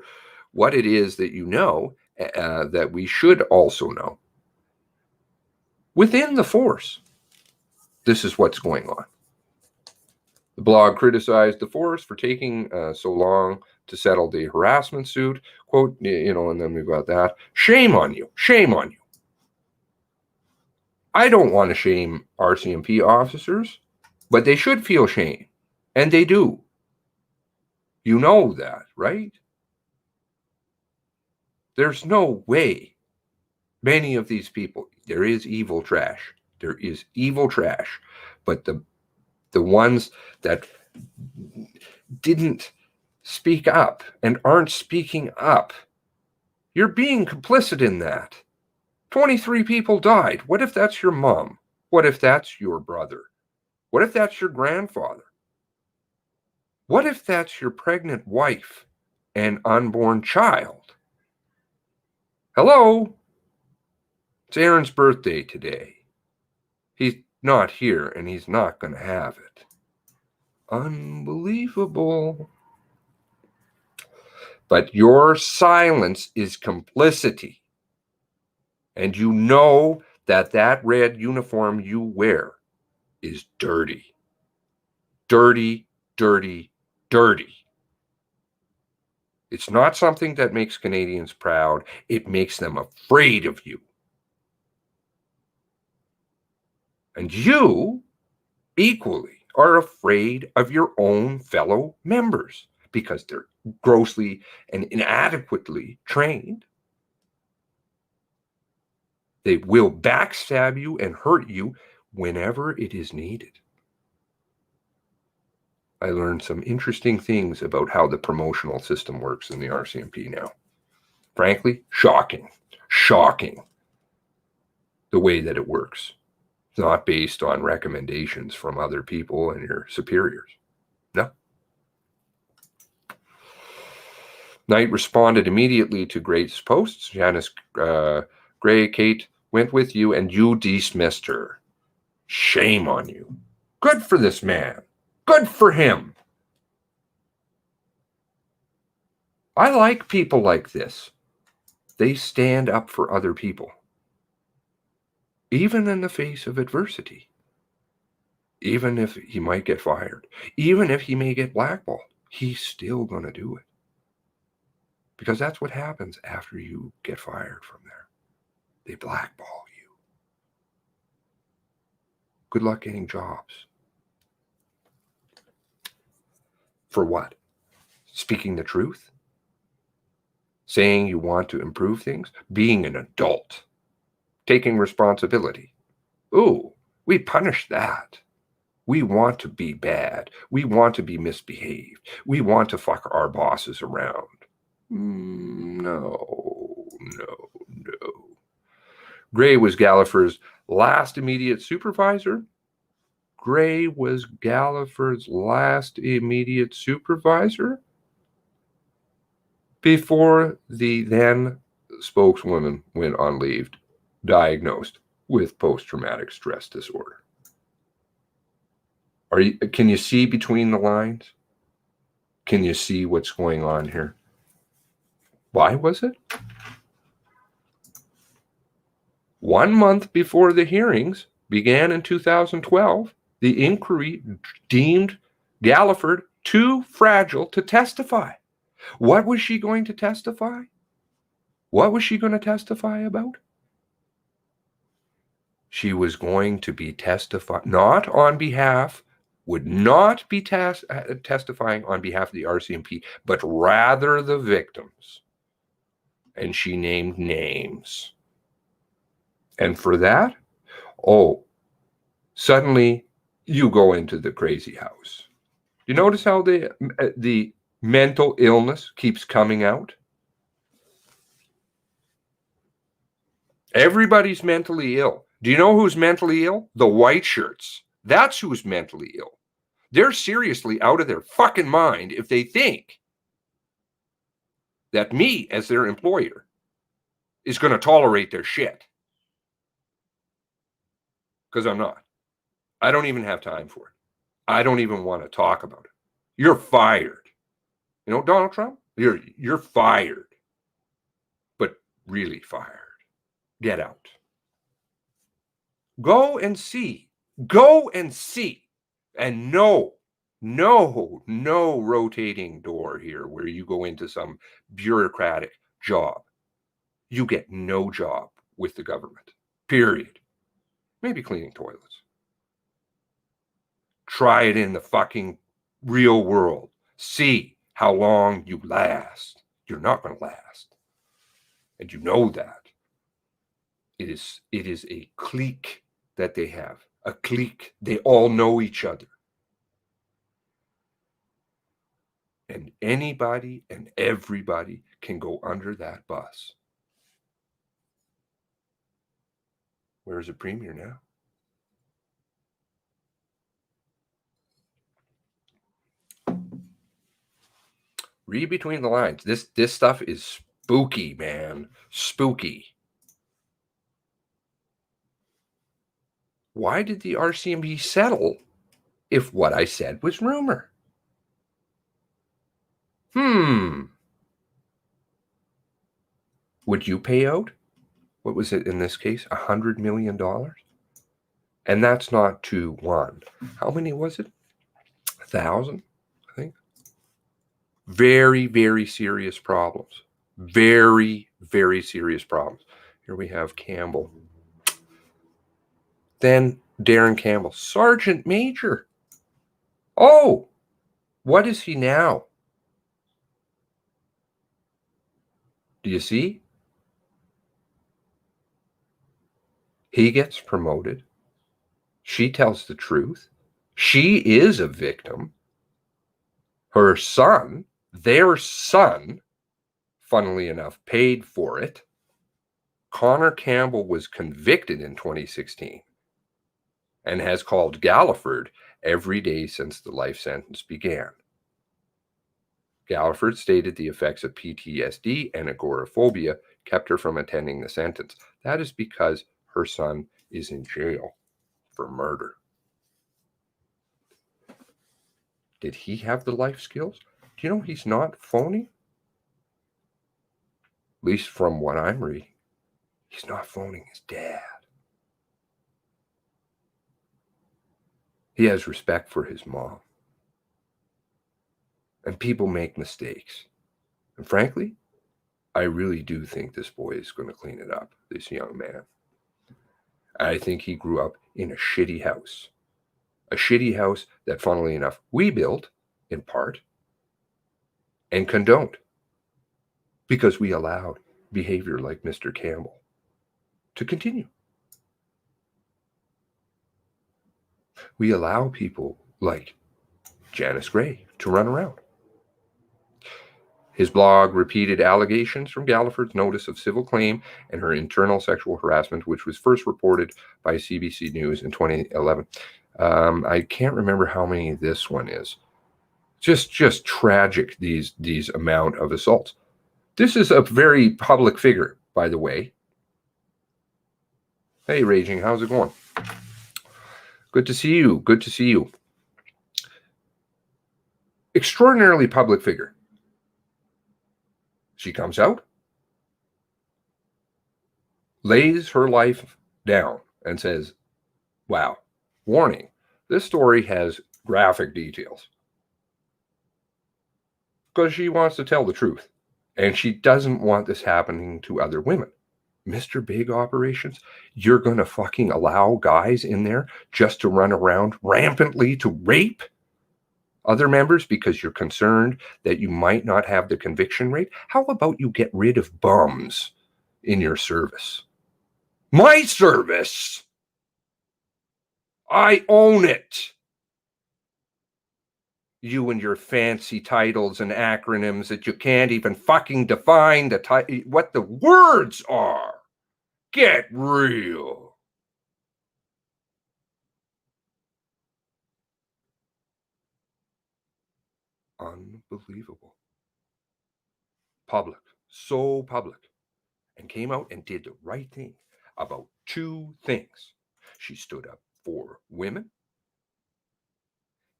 what it is that you know that we should also know. Within the force, this is what's going on. The blog criticized the force for taking so long to settle the harassment suit. Quote, and then we've got that. Shame on you. Shame on you. I don't want to shame RCMP officers, but they should feel shame. And they do. You know that, right? There's no way many of these people, there is evil trash. There is evil trash. But the ones that didn't speak up and aren't speaking up, you're being complicit in that. 23 people died. What if that's your mom? What if that's your brother? What if that's your grandfather? What if that's your pregnant wife and unborn child? Hello? It's Aaron's birthday today. He's not here, and he's not going to have it. Unbelievable. But your silence is complicity. And you know that that red uniform you wear is dirty. Dirty, dirty, dirty. It's not something that makes Canadians proud. It makes them afraid of you. And you equally are afraid of your own fellow members because they're grossly and inadequately trained. They will backstab you and hurt you whenever it is needed. I learned some interesting things about how the promotional system works in the RCMP now. Frankly, shocking. Shocking. The way that it works. It's not based on recommendations from other people and your superiors. No. Knight responded immediately to Gray's posts. Janice Gray, Kate went with you and you dismissed her. Shame on you. Good for this man. Good for him. I like people like this. They stand up for other people. Even in the face of adversity. Even if he might get fired. Even if he may get blackballed. He's still going to do it. Because that's what happens after you get fired from there. They blackball you. Good luck getting jobs. For what? Speaking the truth? Saying you want to improve things? Being an adult. Taking responsibility. Ooh, we punish that. We want to be bad. We want to be misbehaved. We want to fuck our bosses around. No. Gray was Galliford's last immediate supervisor. Gray was Galliford's last immediate supervisor before the then spokeswoman went on leave, diagnosed with post-traumatic stress disorder. Can you see between the lines? Can you see what's going on here? Why was it? 1 month before the hearings began in 2012, the inquiry deemed Galliford too fragile to testify. What was she going to testify? What was she going to testify about? She was going to be testifying, not on behalf would not be testifying on behalf of the RCMP, but rather the victims. And she named names. And for that, suddenly you go into the crazy house. You notice how the mental illness keeps coming out? Everybody's mentally ill. Do you know who's mentally ill? The white shirts. That's who's mentally ill. They're seriously out of their fucking mind if they think that me, as their employer, is going to tolerate their shit. Because I'm not. I don't even have time for it. I don't even want to talk about it. You're fired. You know, Donald Trump, you're fired. But really fired. Get out. Go and see. Go and see. And no rotating door here where you go into some bureaucratic job. You get no job with the government. Period. Maybe cleaning toilets. Try it in the fucking real world. See how long you last. You're not going to last. And you know that. It is a clique that they have. A clique. They all know each other. And anybody and everybody can go under that bus. Where's the premier now? Read between the lines. This stuff is spooky, man. Spooky. Why did the RCMP settle if what I said was rumor? Would you pay out? What was it in this case? $100 million? And that's not 2-1. How many was it? 1,000, I think. Very, very serious problems. Very, very serious problems. Here we have Campbell. Then Darren Campbell, Sergeant Major. Oh, what is he now? Do you see? He gets promoted. She tells the truth. She is a victim. Her son, their son, funnily enough, paid for it. Connor Campbell was convicted in 2016 and has called Galliford every day since the life sentence began. Galliford stated the effects of PTSD and agoraphobia kept her from attending the sentence. That is because her son is in jail for murder. Did he have the life skills? Do you know he's not phony? At least from what I'm reading. He's not phoning his dad. He has respect for his mom. And people make mistakes. And frankly, I really do think this boy is going to clean it up, this young man. I think he grew up in a shitty house. A shitty house that, funnily enough, we built, in part, and condoned. Because we allowed behavior like Mr. Campbell to continue. We allow people like Janice Gray to run around. His blog repeated allegations from Galliford's notice of civil claim and her internal sexual harassment, which was first reported by CBC News in 2011. I can't remember how many this one is. Just tragic, these amount of assaults. This is a very public figure, by the way. Hey, Raging, how's it going? Good to see you. Good to see you. Extraordinarily public figure. She comes out, lays her life down, and says, wow, warning, this story has graphic details. Because she wants to tell the truth. And she doesn't want this happening to other women. Mr. Big Operations, you're going to fucking allow guys in there just to run around rampantly to rape other members because you're concerned that you might not have the conviction rate? How about you get rid of bums in your service? My service! I own it! You and your fancy titles and acronyms that you can't even fucking define what the words are. Get real. Unbelievable. Public, so public, and came out and did the right thing about two things. She stood up for women,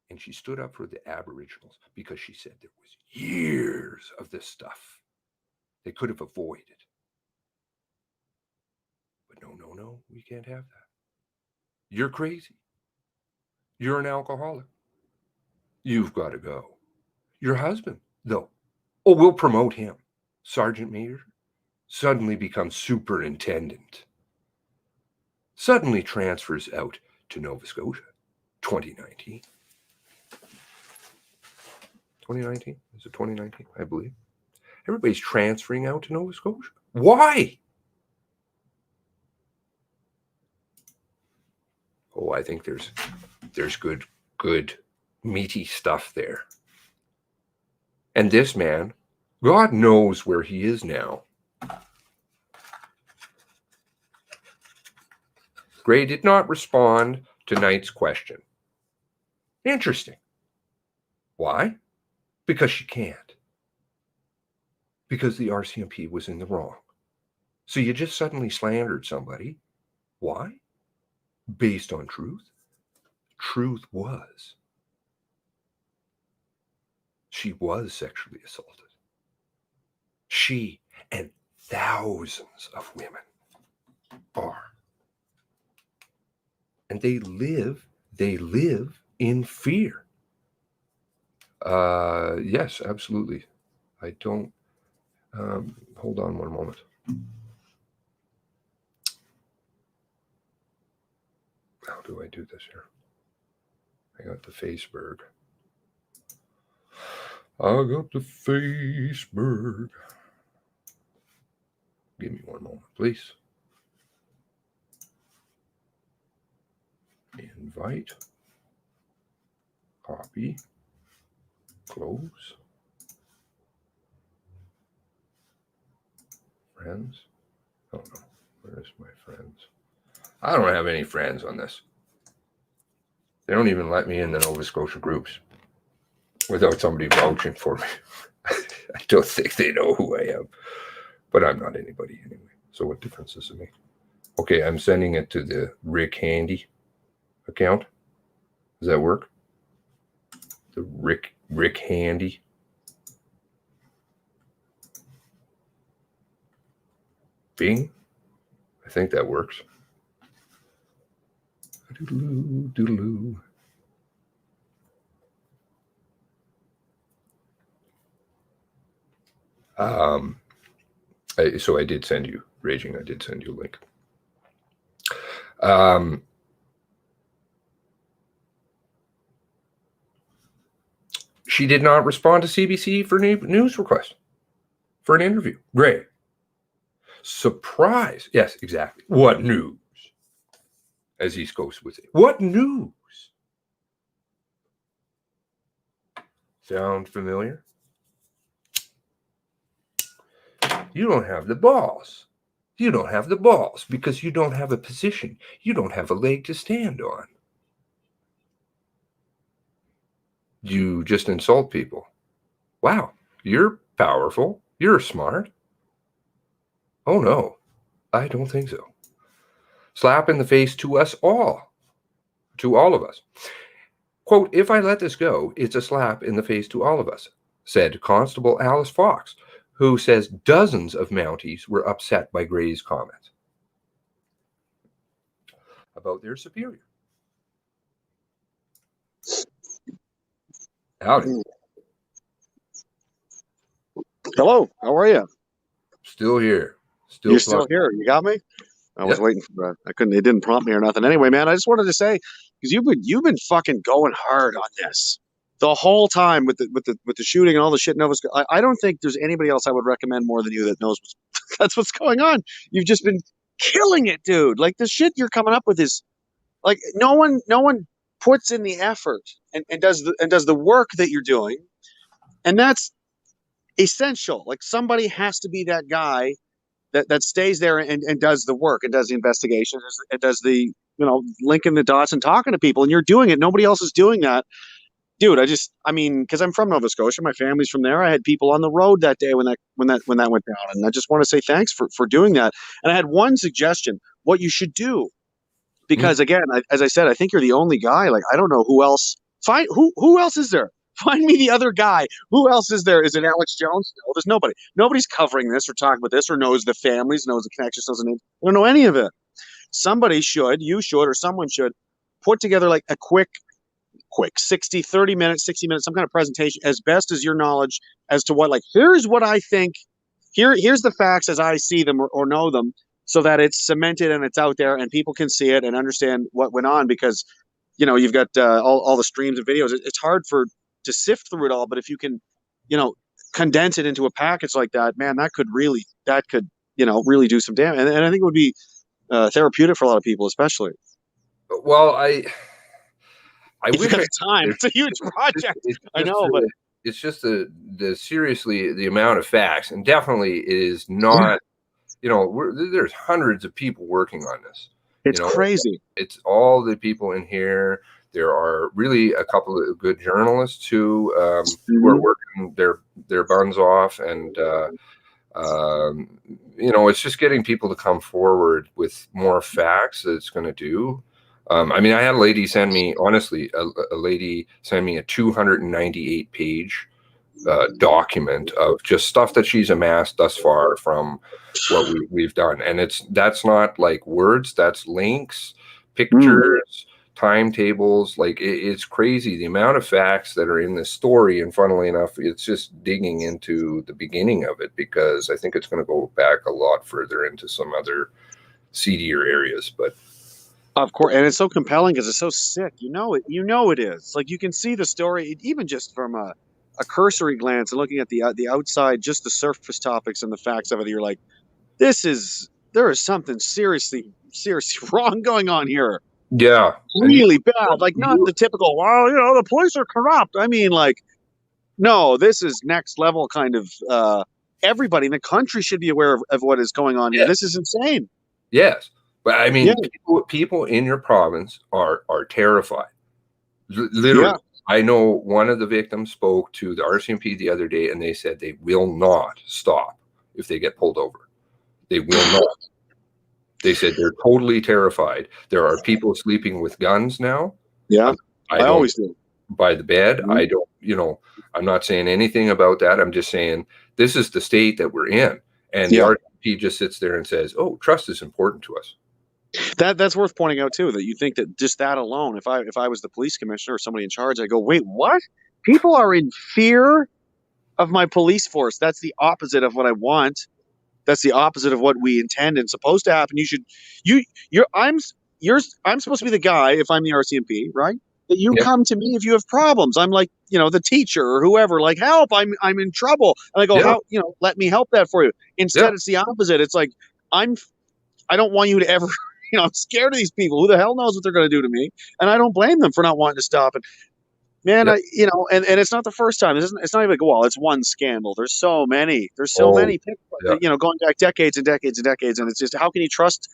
and she stood up for the Aboriginals because she said there was years of this stuff they could have avoided. But no, we can't have that. You're crazy. You're an alcoholic. You've got to go. Your husband, though, we'll promote him. Sergeant Major suddenly becomes superintendent. Suddenly transfers out to Nova Scotia. 2019. 2019? Is it 2019? I believe. Everybody's transferring out to Nova Scotia. Why? Oh, I think there's good meaty stuff there. And this man, God knows where he is now. Gray did not respond to Knight's question. Interesting. Why? Because she can't. Because the RCMP was in the wrong. So you just suddenly slandered somebody. Why? Based on truth. Truth was she was sexually assaulted. She and thousands of women are. And they live in fear. Yes, absolutely. I don't, hold on one moment. How do I do this here? I got the Faceberg. Give me one moment, please. Invite. Copy. Close. Friends. Oh no, where's my friends? I don't have any friends on this. They don't even let me in the Nova Scotia groups without somebody vouching for me. I don't think they know who I am, but I'm not anybody anyway. So what difference does it make? Okay, I'm sending it to the Rick Handy account. Does that work? The Rick Handy. Bing. I think that works. Doodaloo, doodaloo. So I did send you, Raging, I did send you a link. She did not respond to CBC for news request for an interview. Great. Surprise. Yes, exactly. What news? As East Coast would say. What news? Sound familiar? You don't have the balls. You don't have the balls because you don't have a position. You don't have a leg to stand on. You just insult people. Wow, you're powerful. You're smart. Oh no, I don't think so. Slap in the face to us all. To all of us. Quote, if I let this go, it's a slap in the face to all of us, said Constable Alice Fox, who says dozens of Mounties were upset by Gray's comments about their superior. Howdy. Hello, how are you? Still here. You're still here. You got me? I was waiting for I couldn't. It didn't prompt me or nothing. Anyway, man, I just wanted to say, because you've been fucking going hard on this the whole time with the shooting and all the shit in Nova Scotia. I don't think there's anybody else I would recommend more than you that knows that's what's going on. You've just been killing it, dude. Like the shit you're coming up with is like no one puts in the effort and does the work that you're doing, and that's essential. Like somebody has to be that guy that stays there and does the work and does the investigation and does the linking the dots and talking to people, and you're doing it. Nobody else is doing that, dude. I mean, because I'm from Nova Scotia, my family's from there. I had people on the road that day when that went down, and I just want to say thanks for doing that. And I had one suggestion: what you should do, because again, as I said, I think you're the only guy. Like I don't know who else. Find who else is there? Find me the other guy. Who else is there? Is it Alex Jones? No, there's nobody. Nobody's covering this or talking about this or knows the families, knows the connections, knows the names. I don't know any of it. Somebody should, you should, or someone should put together like a quick 60 minutes, some kind of presentation as best as your knowledge as to what, like, here's what I think. Here's the facts as I see them or know them, so that it's cemented and it's out there and people can see it and understand what went on, because, you've got all the streams of videos. It's hard to sift through it all, but if you can, condense it into a package like that, man, that could really do some damage. And I think it would be therapeutic for a lot of people, especially. Well, I wish I time. It's a huge project. I know, but it's just seriously the amount of facts, and definitely it is not. There's hundreds of people working on this. It's crazy. It's all the people in here. There are really a couple of good journalists who are working their buns off, and it's just getting people to come forward with more facts that it's going to do. I mean, I had a lady send me, honestly, a lady send me a 298-page document of just stuff that she's amassed thus far from what we've done, and that's not like words, that's links, pictures. Timetables, like it's crazy the amount of facts that are in this story. And funnily enough, it's just digging into the beginning of it, because I think it's going to go back a lot further into some other seedier areas. But of course, and it's so compelling because it's so sick. It is. Like you can see the story even just from a cursory glance and looking at the outside, just the surface topics and the facts of it. You're like, there is something seriously wrong going on here. Yeah, really bad. Like not the typical, the police are corrupt. I mean, like, no, this is next level kind of. Everybody in the country should be aware of what is going on here. This is insane. Yes, but I mean, people in your province are terrified. Literally, I know one of the victims spoke to the RCMP the other day, and they said they will not stop if they get pulled over. They will not. They said they're totally terrified. There are people sleeping with guns now. Yeah, I always do. By the bed. I don't, I'm not saying anything about that. I'm just saying this is the state that we're in. And the RCMP just sits there and says, oh, trust is important to us. That's worth pointing out, too, that you think that just that alone, if I was the police commissioner or somebody in charge, I go, wait, what? People are in fear of my police force. That's the opposite of what I want. That's the opposite of what we intend and supposed to happen. I'm supposed to be the guy, if I'm the RCMP, right? That you come to me if you have problems. I'm like, the teacher or whoever, like, help, I'm in trouble. And I go, how, let me help that for you. Instead, it's the opposite. It's like, I don't want you to ever, I'm scared of these people. Who the hell knows what they're going to do to me? And I don't blame them for not wanting to stop it. Man, and it's not the first time. It's not even like, well, it's one scandal. There's so many. There's so many people, going back decades and decades and decades. And it's just, how can you trust?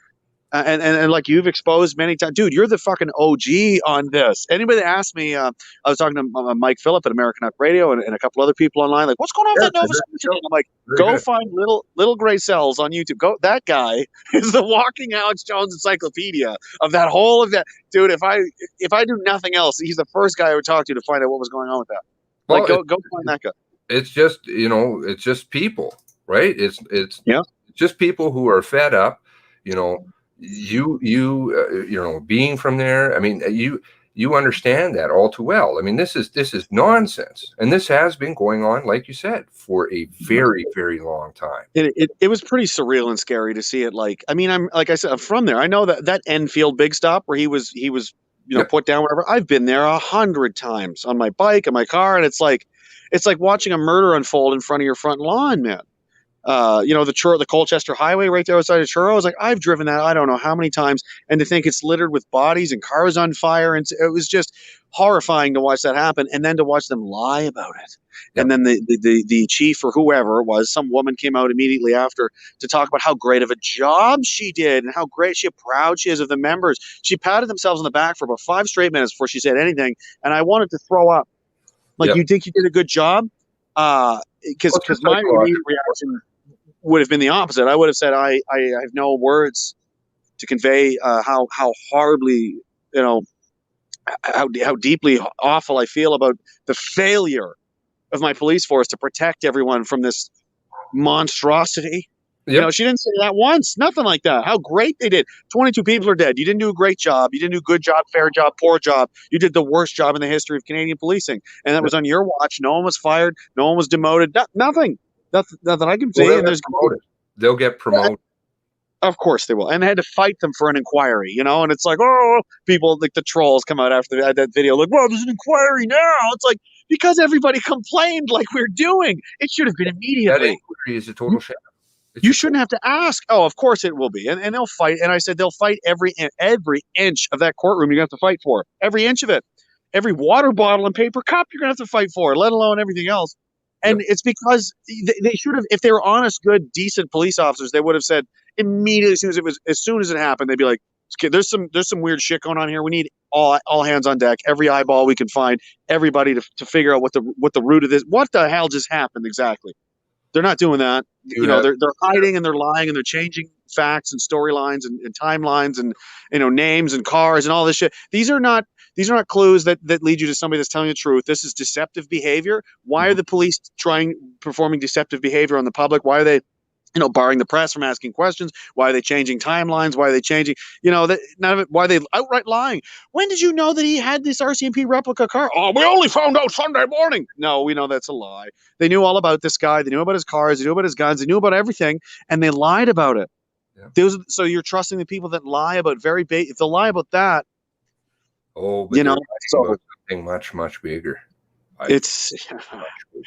And like you've exposed many times, dude, you're the fucking OG on this. Anybody that asked me, I was talking to Mike Phillip at American Up Radio and a couple other people online, like, what's going on with that Nova Scotia? I'm like, go find little gray cells on YouTube. Go, that guy is the walking Alex Jones encyclopedia of that whole of that. Dude, if I do nothing else, he's the first guy I would talk to find out what was going on with that. Like, go find that guy. it's just, you know, it's just people, right? It's just people who are fed up, you know, you know, being from there. I mean, you understand that all too well. I mean, this is nonsense, and this has been going on, like you said, for a very, very long time. It was pretty surreal and scary to see it. Like, I mean, like I said, I'm from there. I know that Enfield big stop where he was put down, whatever. I've been there 100 times on my bike, in my car, and it's like watching a murder unfold in front of your front lawn, man. The Colchester Highway right there outside of Truro. I was like, I've driven that I don't know how many times, and to think it's littered with bodies and cars on fire, and it was just horrifying to watch that happen, and then to watch them lie about it. Yep. And then the chief or whoever it was, some woman came out immediately after to talk about how great of a job she did and how proud she is of the members. She patted themselves on the back for about 5 straight minutes before she said anything, and I wanted to throw up. Like, you think you did a good job? Because my immediate reaction would have been the opposite. I would have said, I have no words to convey how horribly, how deeply awful I feel about the failure of my police force to protect everyone from this monstrosity. Yep. She didn't say that once. Nothing like that. How great they did. 22 people are dead. You didn't do a great job. You didn't do a good job, fair job, poor job. You did the worst job in the history of Canadian policing. And that was on your watch. No one was fired. No one was demoted. Nothing. Nothing I can say. And they'll get promoted. Of course they will. And they had to fight them for an inquiry, and it's like, oh, people like the trolls come out after that video, like, well, there's an inquiry now. It's like, because everybody complained like we're doing. It should have been immediately. That inquiry is a total sham. You shouldn't have to ask. Oh, of course it will be. And they'll fight. And I said, they'll fight every inch of that courtroom you're going to have to fight for. Every inch of it. Every water bottle and paper cup you're going to have to fight for, let alone everything else. And it's because they should have, if they were honest, good, decent police officers, they would have said immediately as soon as it happened, they'd be like, okay, there's some weird shit going on here. We need all hands on deck, every eyeball we can find, everybody to figure out what the root of this, what the hell just happened exactly. They're not doing that. They're hiding and they're lying and they're changing facts and storylines and timelines and names and cars and all this shit. These are not clues that lead you to somebody that's telling the truth. This is deceptive behavior. Why are the police performing deceptive behavior on the public? Why are they barring the press from asking questions? Why are they changing timelines? Why are they changing, none of it? Why are they outright lying? When did you know that he had this RCMP replica car? Oh, we only found out Sunday morning. No, we know that's a lie. They knew all about this guy. They knew about his cars. They knew about his guns. They knew about everything, and they lied about it. Yeah. So you're trusting the people that lie about if they'll lie about that. Oh, but something much, much bigger. It's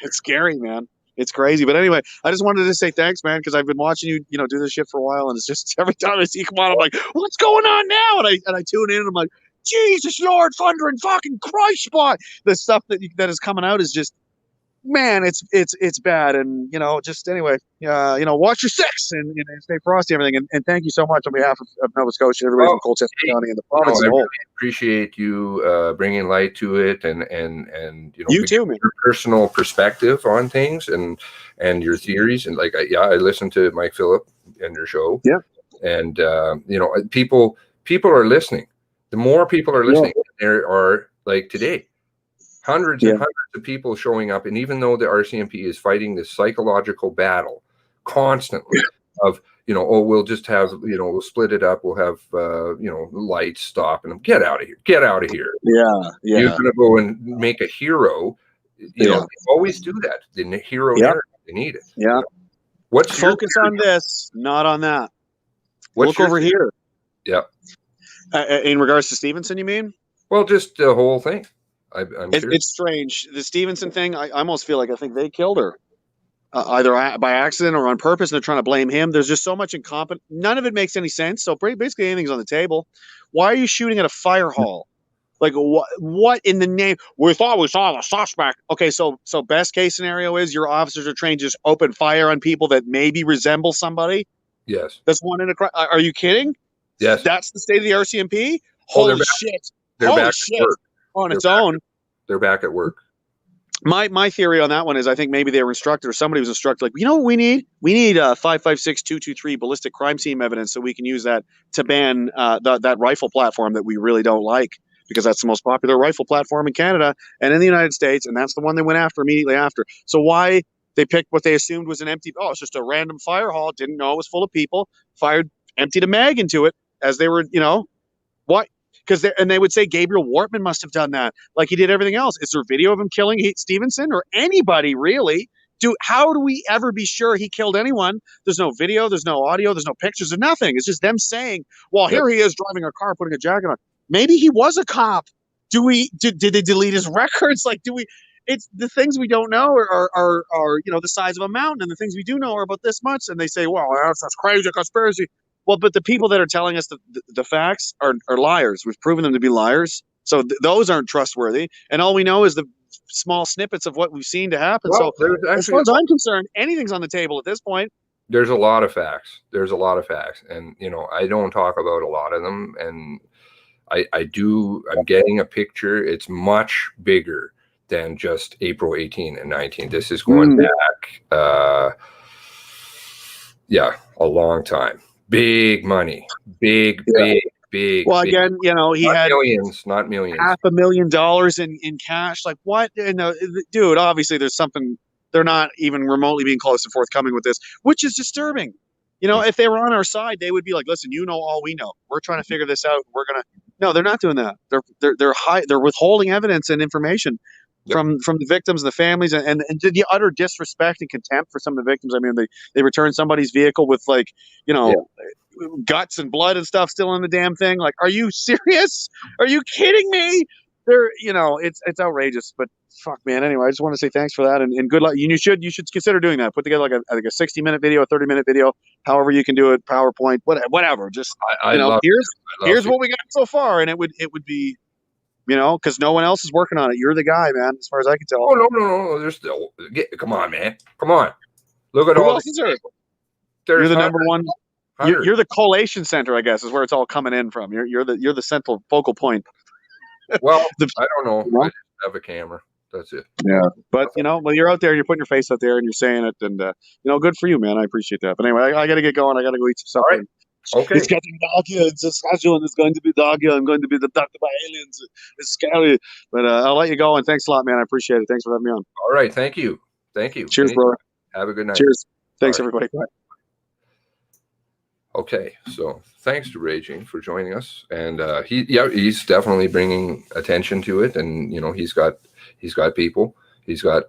scary, man. It's crazy. But anyway, I just wanted to say thanks, man, because I've been watching you, do this shit for a while, and it's just every time I see you come on, I'm like, what's going on now? And I tune in, and I'm like, Jesus Lord, thunder and fucking Christ spot. The stuff that is coming out is just, man, it's bad. And just anyway, watch your six and stay frosty, and everything. And thank you so much on behalf of Nova Scotia, everybody from Colchester County and the province as a whole. I really appreciate you bringing light to it and you too, man. Your personal perspective on things and your theories. And I listened to Mike Phillip and your show. Yeah. And people are listening. The more people are listening, there are, like today, hundreds and hundreds of people showing up. And even though the RCMP is fighting this psychological battle constantly of, we'll just have, we'll split it up. We'll have, lights stop and get out of here. Get out of here. Yeah. You're going to go and make a hero. They always do that. The hero narrative, they need it. Yeah. What's focus on this, not on that. Look over here. Yeah. In regards to Stevenson, you mean? Well, just the whole thing. It's strange. The Stevenson thing, I almost feel like I think they killed her. Either by accident or on purpose, and they're trying to blame him. There's just so much incompetence. None of it makes any sense. So basically anything's on the table. Why are you shooting at a fire hall? Like, what in the name? We thought we saw the suspect. Okay, so best case scenario is your officers are trained to just open fire on people that maybe resemble somebody? Yes. That's one in a crowd. Are you kidding? Yes. That's the state of the RCMP? Holy shit. Holy shit. On its own. They're back at work. My theory on that one is I think maybe they were instructed or somebody was instructed, like, what we need? We need 556-223 ballistic crime scene evidence so we can use that to ban that rifle platform that we really don't like, because that's the most popular rifle platform in Canada and in the United States, and that's the one they went after immediately after. So why they picked what they assumed was an empty, it's just a random fire hall, didn't know it was full of people, emptied a mag into it as they were, what? because they would say Gabriel Wortman must have done that, like he did everything else. Is there video of him killing Stevenson or anybody really? How do we ever be sure he killed anyone? There's no video, there's no audio, there's no pictures, there's nothing. It's just them saying, well, here he is driving a car, putting a jacket on. Maybe he was a cop. Did they delete his records? Like, it's the things we don't know are the size of a mountain, and the things we do know are about this much. And they say, well, that's crazy conspiracy. Well, but the people that are telling us the facts are liars. We've proven them to be liars. So those aren't trustworthy. And all we know is the small snippets of what we've seen to happen. Well, So as far as I'm concerned, anything's on the table at this point. There's a lot of facts. And, I don't talk about a lot of them. And I'm getting a picture. It's much bigger than just April 18 and 19. This is going back, a long time. Big money. Big. Well, again, he not had millions, not millions. $500,000 in cash. Like what? And dude, obviously there's something. They're not even remotely being close to forthcoming with this, which is disturbing. If they were on our side, they would be like, "Listen, all we know. We're trying to figure this out. We're gonna." No, they're not doing that. They're withholding evidence and information from the victims, the families, and the utter disrespect and contempt for some of the victims. I mean, they returned somebody's vehicle with guts and blood and stuff still in the damn thing. Like, are you serious? Are you kidding me? It's outrageous, but fuck, man. Anyway, I just want to say thanks for that and good luck. You should consider doing that. Put together like a 60-minute video, a 30-minute video, however you can do it, PowerPoint, whatever. Just here's what we got so far, and it would be, because no one else is working on it. You're the guy, man, as far as I can tell. Oh no. There's still. Come on, man. Come on. Look at Who all else is there? You're the number one. You're the collation center, I guess, is where it's all coming in from. You're the central focal point. Well, I don't know. I just have a camera. That's it. Yeah, but you're out there, you're putting your face out there, and you're saying it, and good for you, man. I appreciate that. But anyway, I got to get going. I got to go eat some supper. All right. Okay. It's getting dark here. It's Saskatchewan. It's going to be dark here. I'm going to be abducted by aliens. It's scary. But I'll let you go, and thanks a lot, man. I appreciate it. Thanks for having me on. All right. Thank you. Cheers, brother. Have a good night. Cheers. Thanks, everybody. Bye. Okay, so thanks to Raging for joining us, and he's definitely bringing attention to it, and he's got people, he's got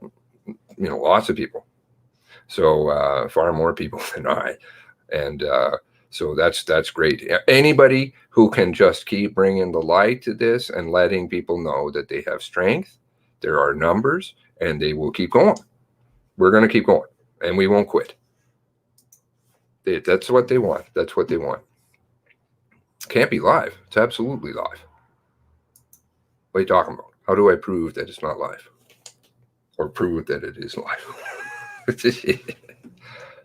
lots of people, so far more people than I, and so that's great. Anybody who can just keep bringing the light to this and letting people know that they have strength, there are numbers, and they will keep going. We're going to keep going, and we won't quit. That's what they want. That's what they want. Can't be live. It's absolutely live. What are you talking about? How do I prove that it's not live? Or prove that it is live?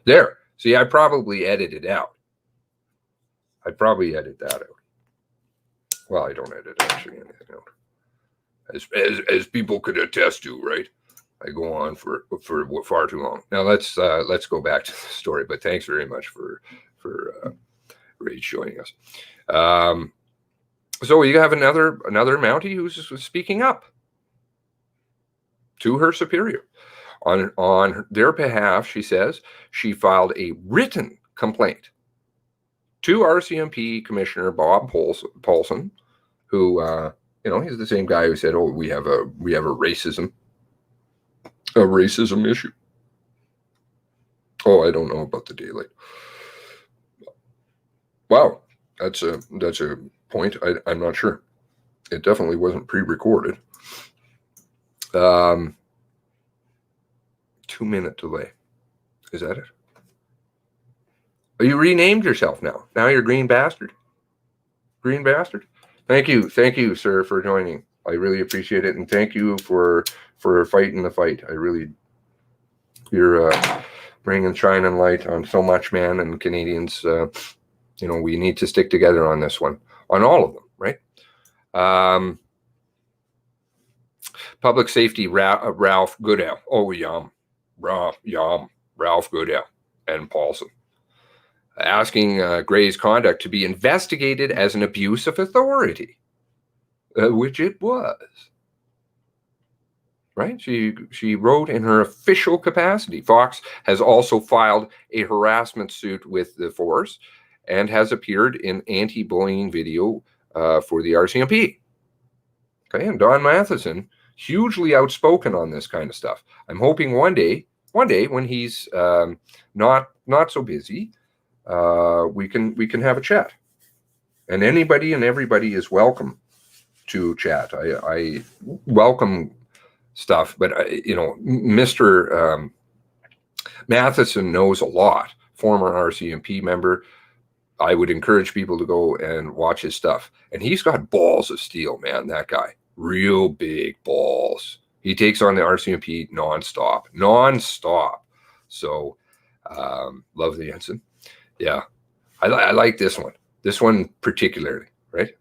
There. See, I probably edited out. I'd probably edit that out. Well, I don't edit actually anything out. As people could attest to, right? I go on for far too long. Now let's go back to the story. But thanks very much for Rage joining us. So you have another Mountie who's speaking up to her superior on their behalf. She says she filed a written complaint to RCMP Commissioner Bob Paulson, who he's the same guy who said, "Oh, we have a racism issue." Oh, I don't know about the daylight. Wow, that's a point. I'm not sure. It definitely wasn't pre-recorded. 2-minute delay. Is that it? Oh, you renamed yourself now. Now you're Green Bastard. Green Bastard. Thank you, sir, for joining. I really appreciate it, and thank you for fighting the fight. You're bringing shining light on so much, man, and Canadians, we need to stick together on this one, on all of them, right? Public safety, Ralph Goodell. Oh, Ralph Goodell and Paulson. Asking Gray's conduct to be investigated as an abuse of authority, which it was. Right? She wrote in her official capacity. Fox has also filed a harassment suit with the force and has appeared in anti-bullying video for the RCMP. Okay, and Don Matheson, hugely outspoken on this kind of stuff. I'm hoping one day when he's not so busy, we can have a chat. And anybody and everybody is welcome to chat. I welcome stuff, but Mr. Matheson knows a lot. Former RCMP member. I would encourage people to go and watch his stuff. And he's got balls of steel, man, that guy. Real big balls. He takes on the RCMP nonstop. So, love the ensign. Yeah, I like this one. This one particularly, right?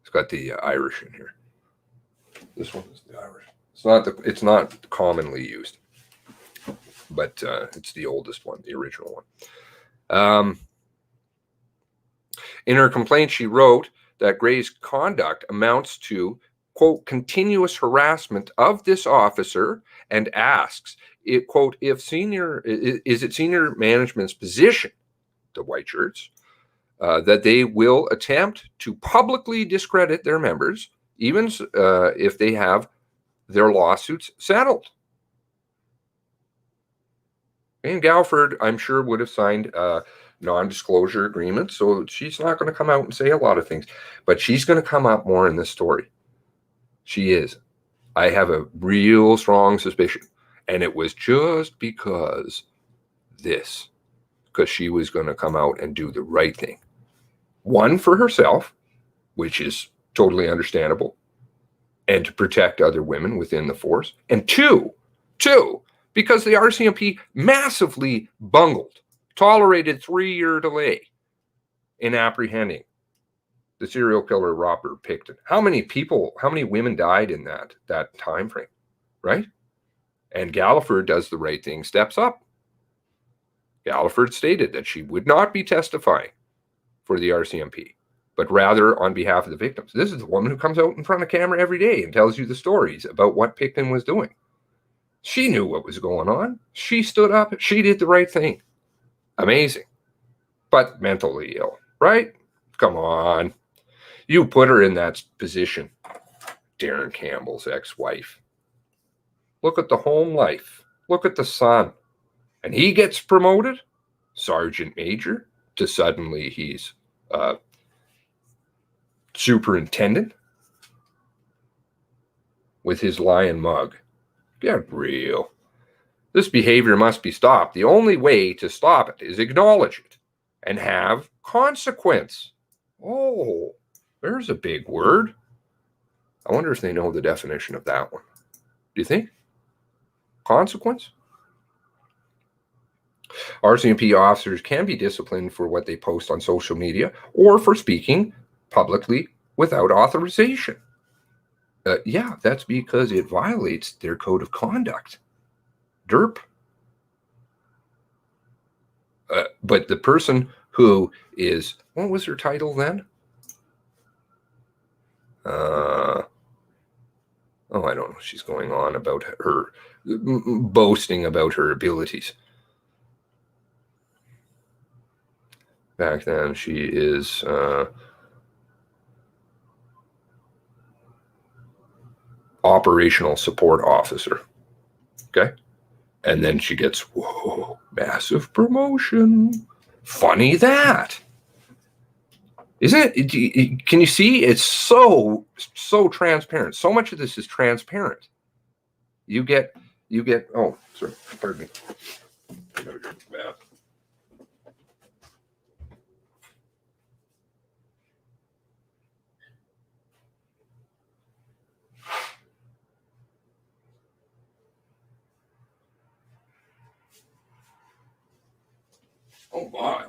It's got the Irish in here. This one is the Irish. It's not commonly used, but it's the oldest one, the original one. In her complaint, she wrote that Gray's conduct amounts to, quote, continuous harassment of this officer, and asks, quote, is it senior management's position, the white shirts, that they will attempt to publicly discredit their members, even if they have their lawsuits settled. And Galford, I'm sure, would have signed non-disclosure agreement, so she's not going to come out and say a lot of things, but she's going to come up more in this story. She is. I have a real strong suspicion, and it was just because she was going to come out and do the right thing. One, for herself, which is totally understandable, and to protect other women within the force, and two, because the RCMP massively tolerated 3-year delay in apprehending the serial killer Robert Pickton. How many women died in that time frame, right? And Galliford does the right thing, steps up. Galliford stated that she would not be testifying for the RCMP, but rather on behalf of the victims. This is the woman who comes out in front of camera every day and tells you the stories about what Pickton was doing. She knew what was going on. She stood up. She did the right thing. Amazing. But mentally ill, right? Come on. You put her in that position. Darren Campbell's ex-wife. Look at the home life. Look at the son. And he gets promoted, sergeant major, to suddenly he's superintendent with his lion mug. Get real. This behavior must be stopped. The only way to stop it is acknowledge it and have consequence. Oh, there's a big word. I wonder if they know the definition of that one. Do you think? Consequence? RCMP officers can be disciplined for what they post on social media or for speaking publicly without authorization. Yeah, that's because it violates their code of conduct. Derp. But the person who is, what was her title then? I don't know. She's going on about her, boasting about her abilities. Back then, she is operational support officer. Okay. And then she gets, whoa, massive promotion. Funny that. Isn't it? Can you see? It's so transparent. So much of this is transparent. You get, oh, sorry, pardon me. I gotta go to the bath. Oh my.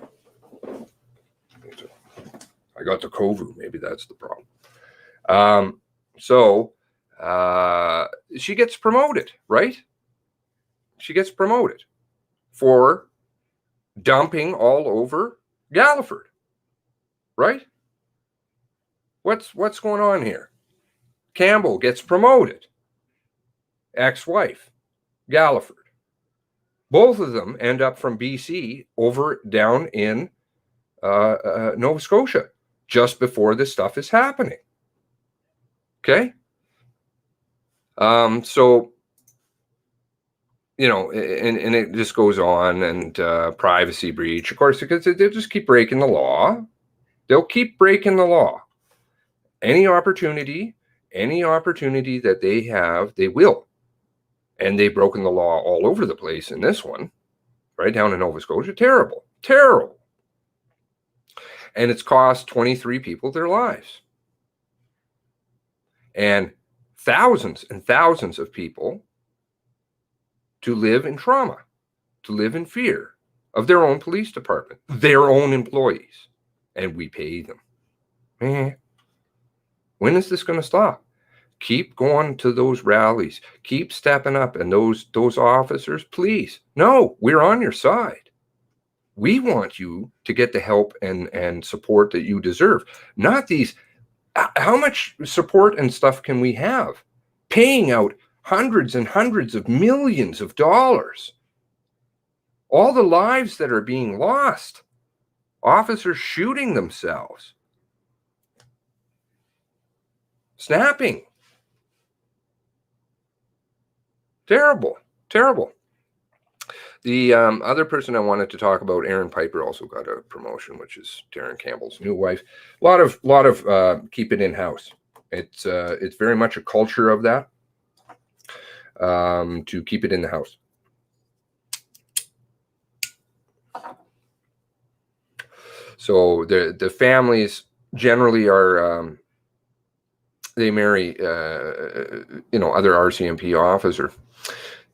I got the COVID. Maybe that's the problem. So she gets promoted, right? She gets promoted for dumping all over Galliford, right? What's going on here? Campbell gets promoted. Ex-wife, Galliford. Both of them end up from BC over down in Nova Scotia. just before this stuff is happening. Okay? So, you know, and it just goes on, and privacy breach, of course, because they'll just keep breaking the law. They'll keep breaking the law. Any opportunity that they have, they will. And they've broken the law all over the place in this one, right down in Nova Scotia. Terrible, terrible. And it's cost 23 people their lives. And thousands and thousands of people to live in trauma, to live in fear of their own police department, their own employees. And we pay them. When is this going to stop? Keep going to those rallies. Keep stepping up. And those officers, please. No, we're on your side. We want you to get the help and support that you deserve. Not these. How much support and stuff can we have? Paying out hundreds and hundreds of millions of dollars. All the lives that are being lost. Officers shooting themselves. Snapping. Terrible, terrible. The other person I wanted to talk about, Aaron Piper, also got a promotion, which is Darren Campbell's new wife. A lot of keep it in house. It's very much a culture of that, to keep it in the house. So the families generally are they marry you know, other RCMP officer.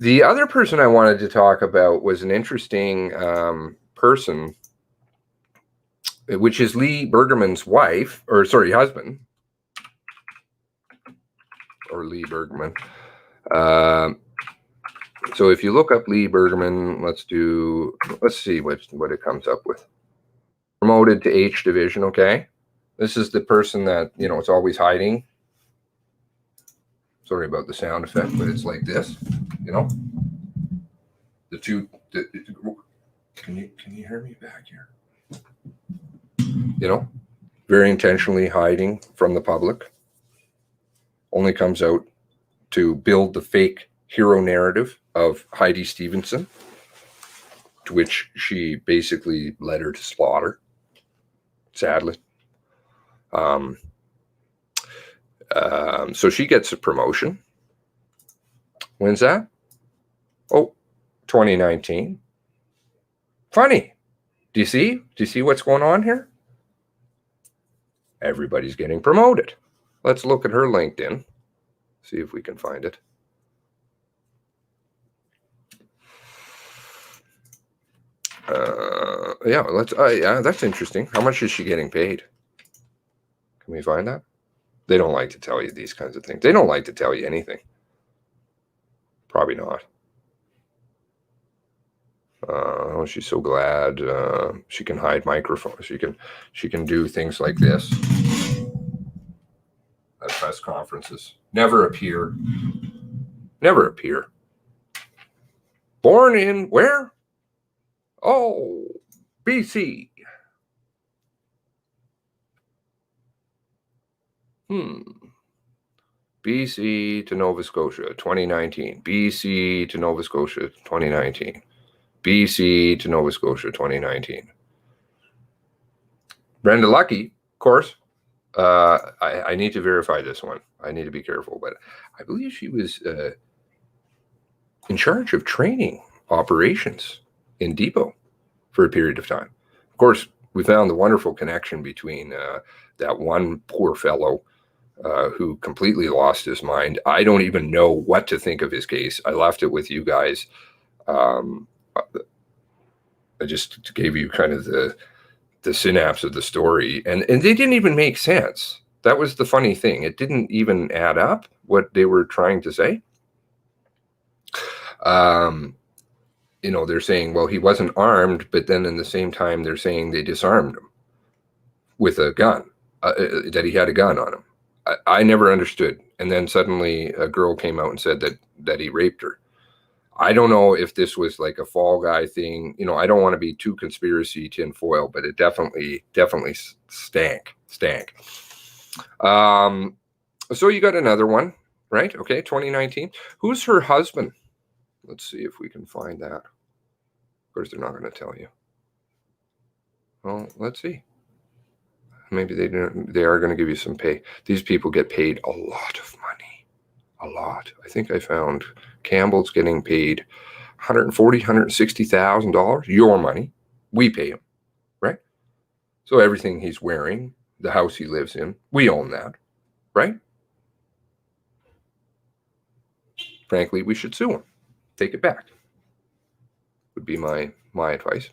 The other person I wanted to talk about was an interesting person, which is Lee Bergerman's wife, or sorry, husband, or Lee Bergerman. So if you look up Lee Bergerman, let's see what it comes up with. Promoted to H division. Okay, this is the person that, you know, it's always hiding. Sorry about the sound effect, but it's like this, you know. Can you hear me back here? You know, very intentionally hiding from the public. Only comes out to build the fake hero narrative of Heidi Stevenson, to which she basically led her to slaughter, sadly. So she gets a promotion. When's that? Oh, 2019. Funny. Do you see what's going on here? Everybody's getting promoted. Let's look at her LinkedIn. See if we can find it. Yeah, yeah, that's interesting. How much is she getting paid? Can we find that? They don't like to tell you these kinds of things. They don't like to tell you anything. Probably not. Oh, she's so glad she can hide microphones. She can do things like this at press conferences. Never appear. Never appear. Born in where? Oh, BC. BC to Nova Scotia, 2019. BC to Nova Scotia, 2019. BC to Nova Scotia, 2019. Brenda Lucky, of course. I need to verify this one. I need to be careful, but I believe she was in charge of training operations in Depot for a period of time. Of course, we found the wonderful connection between that one poor fellow who completely lost his mind. I don't even know what to think of his case. I left it with you guys. I just gave you kind of the synapse of the story, and they didn't even make sense. That was the funny thing. It didn't even add up what they were trying to say. You know, they're saying, well, he wasn't armed, but then in the same time, they're saying they disarmed him with a gun, that he had a gun on him. I never understood. And then suddenly a girl came out and said that he raped her. I don't know if this was like a fall guy thing. You know, I don't want to be too conspiracy tinfoil, but it definitely stank. So you got another one, right? Okay, 2019. Who's her husband? Let's see if we can find that. Of course, they're not going to tell you. Well, let's see. Maybe they are going to give you some pay. These people get paid a lot of money. A lot. I think I found Campbell's getting paid $140,000, $160,000. Your money. We pay him, right? So everything he's wearing, the house he lives in, we own that, right? Frankly, we should sue him. Take it back. Would be my advice.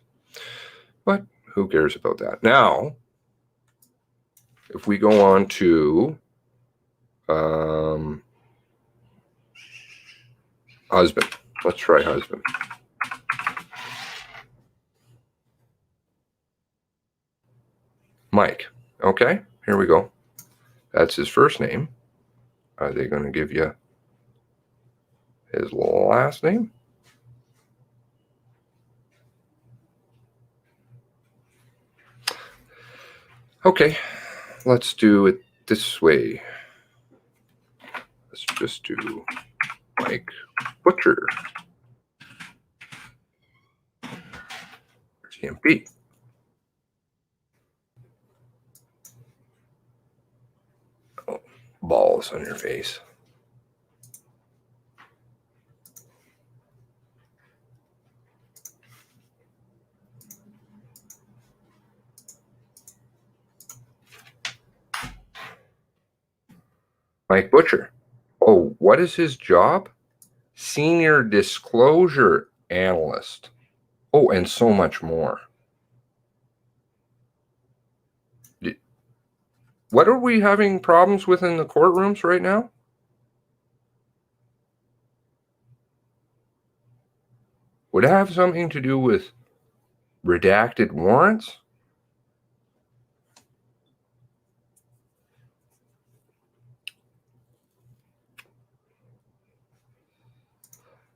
But who cares about that? Now, if we go on to husband. Let's try husband. Mike. Okay, here we go. That's his first name. Are they going to give you his last name? Okay, let's do it this way. Let's just do Mike Butcher. RCMP. Oh, balls on your face. Mike Butcher. Oh, what is his job? Senior disclosure analyst. Oh, and so much more. What are we having problems with in the courtrooms right now? Would it have something to do with redacted warrants?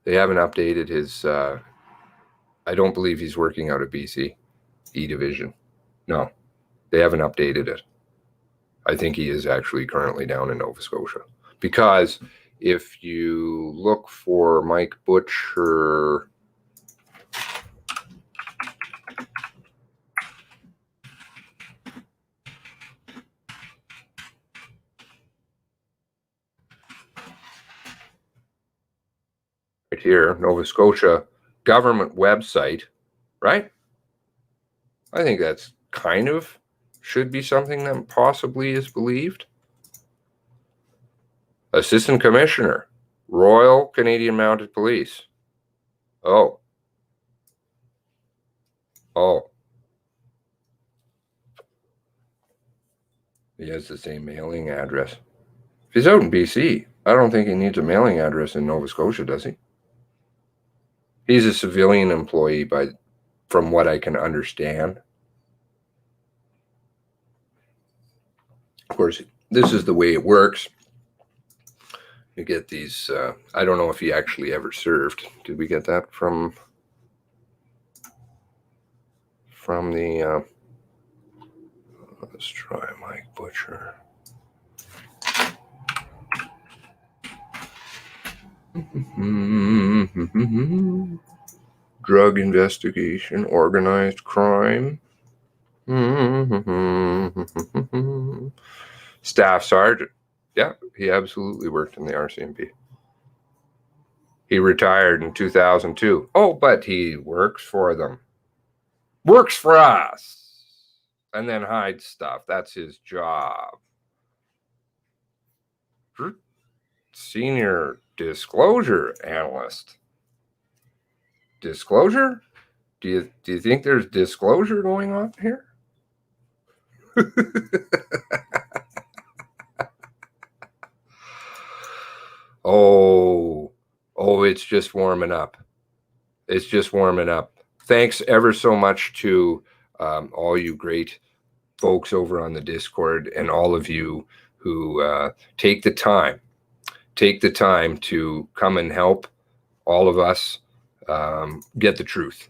They haven't updated his, I don't believe he's working out of BC, E Division. No, they haven't updated it. I think he is actually currently down in Nova Scotia. Because if you look for Mike Butcher, right here, Nova Scotia government website, right? I think that's kind of should be something that possibly is believed. Assistant Commissioner, Royal Canadian Mounted Police. Oh. He has the same mailing address. If he's out in BC, I don't think he needs a mailing address in Nova Scotia, does he? He's a civilian employee from what I can understand. Of course, this is the way it works. You get these, I don't know if he actually ever served. Did we get that from the, let's try Mike Butcher. Drug investigation, organized crime. Staff Sargeant. Yeah, he absolutely worked in the RCMP. He retired in 2002. Oh, but he works for them. Works for us. And then hides stuff. That's his job. Senior disclosure analyst. Disclosure? Do you think there's disclosure going on here? Oh, it's just warming up. It's just warming up. Thanks ever so much to all you great folks over on the Discord and all of you who take the time to come and help all of us get the truth.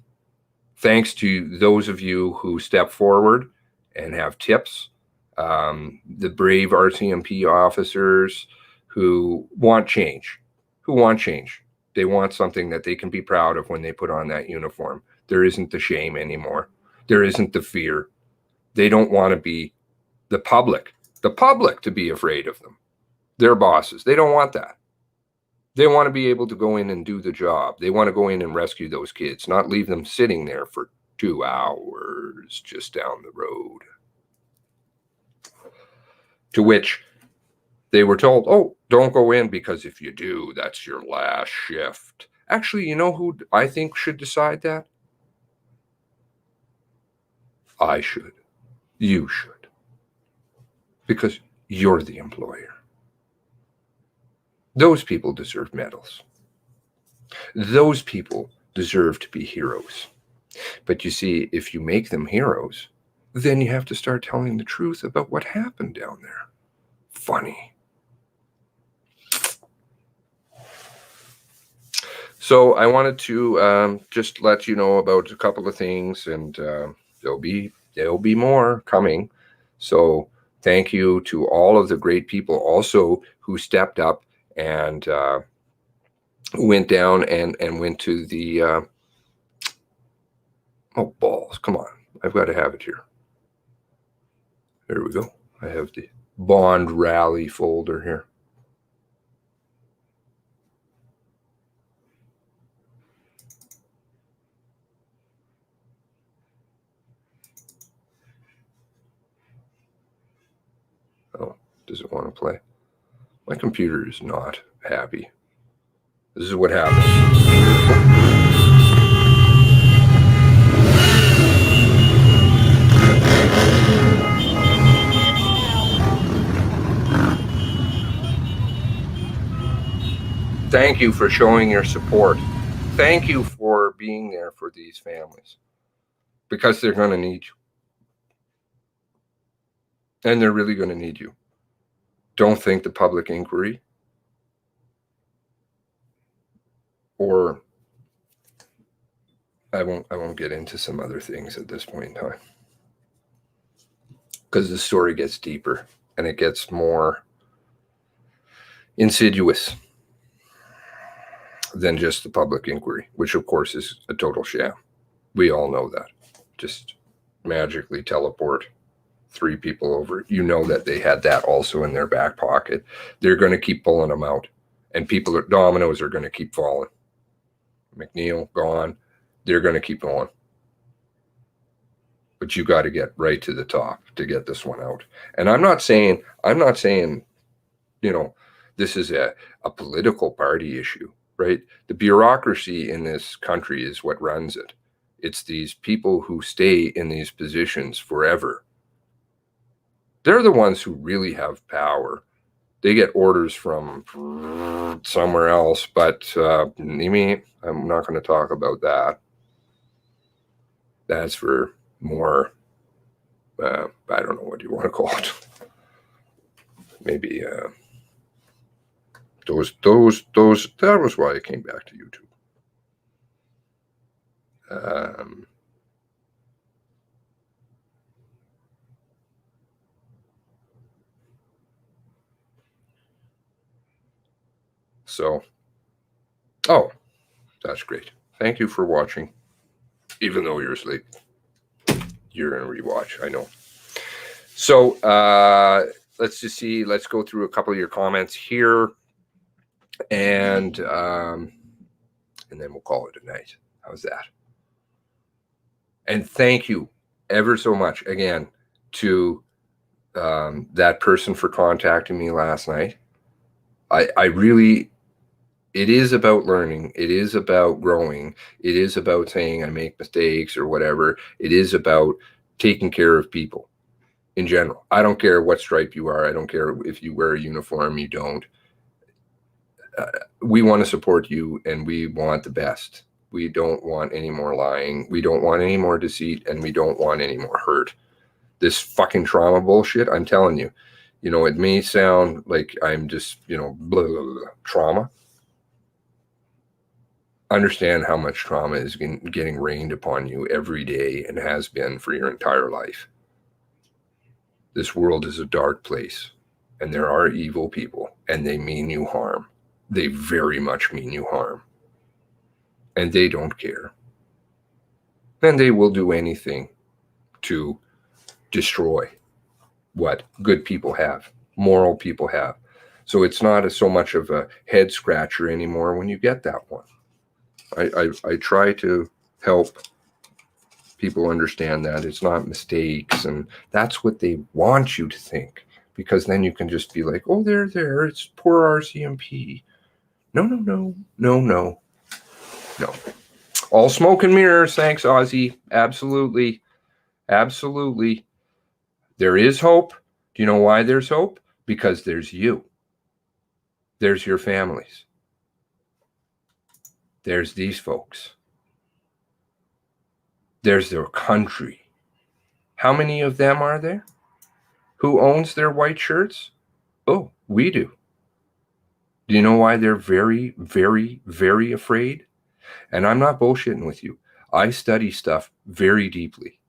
Thanks to those of you who step forward and have tips, the brave RCMP officers who want change, They want something that they can be proud of when they put on that uniform. There isn't the shame anymore. There isn't the fear. They don't want to be the public to be afraid of them. Their bosses, they don't want that. They want to be able to go in and do the job. They want to go in and rescue those kids, not leave them sitting there for 2 hours just down the road. To which they were told, oh, don't go in because if you do, that's your last shift. Actually, you know who I think should decide that? I should. You should. Because you're the employer. Those people deserve medals. Those people deserve to be heroes. But you see, if you make them heroes, then you have to start telling the truth about what happened down there. Funny. So I wanted to just let you know about a couple of things, and there'll be more coming. So thank you to all of the great people also who stepped up and went down and went to the oh balls, come on, I've got to have it here. There we go. I have the Bond rally folder here. Oh, does it want to play? My computer is not happy. This is what happens. Thank you for showing your support. Thank you for being there for these families, because they're going to need you. And they're really going to need you. Don't think the public inquiry or I won't get into some other things at this point in time, because the story gets deeper and it gets more insidious than just the public inquiry, which of course is a total sham. We all know that. Just magically teleport 3 people over. You know that they had that also in their back pocket. They're going to keep pulling them out, and dominoes are going to keep falling. McNeil gone. They're going to keep going. But you got to get right to the top to get this one out. And I'm not saying, you know, this is a political party issue, right? The bureaucracy in this country is what runs it. It's these people who stay in these positions forever. They're the ones who really have power. They get orders from somewhere else, but I'm not going to talk about that. That's for more, I don't know what you want to call it. Maybe that was why I came back to YouTube. So, oh, that's great. Thank you for watching. Even though you're asleep, you're going to rewatch, I know. So, let's just see. Let's go through a couple of your comments here. And then we'll call it a night. How's that? And thank you ever so much again to that person for contacting me last night. I really, it is about learning. It is about growing. It is about saying I make mistakes or whatever. It is about taking care of people in general. I don't care what stripe you are. I don't care if you wear a uniform, you don't. We want to support you, and we want the best. We don't want any more lying. We don't want any more deceit, and we don't want any more hurt. This fucking trauma bullshit, I'm telling you, you know, it may sound like I'm just, you know, blah, blah, blah, trauma. understand how much trauma is getting rained upon you every day and has been for your entire life. This world is a dark place, and there are evil people, and they mean you harm. They very much mean you harm. And they don't care. And they will do anything to destroy what good people have, moral people have. So it's not so much of a head scratcher anymore when you get that one. I try to help people understand that it's not mistakes, and that's what they want you to think, because then you can just be like, oh, there, it's poor RCMP. No. All smoke and mirrors. Thanks, Ozzy. Absolutely. There is hope. Do you know why there's hope? Because there's you. There's your families. There's these folks. There's their country. How many of them are there? Who owns their white shirts? Oh, we do. Do you know why they're very, very, very afraid? And I'm not bullshitting with you. I study stuff very deeply.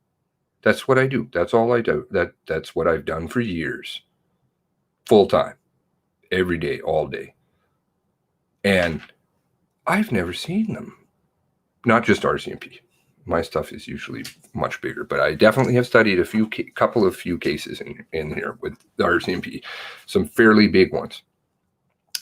That's what I do. That's all I do. That's what I've done for years. Full time. Every day, all day. And I've never seen them. Not just RCMP. My stuff is usually much bigger, but I definitely have studied a couple of cases in here with the RCMP, some fairly big ones.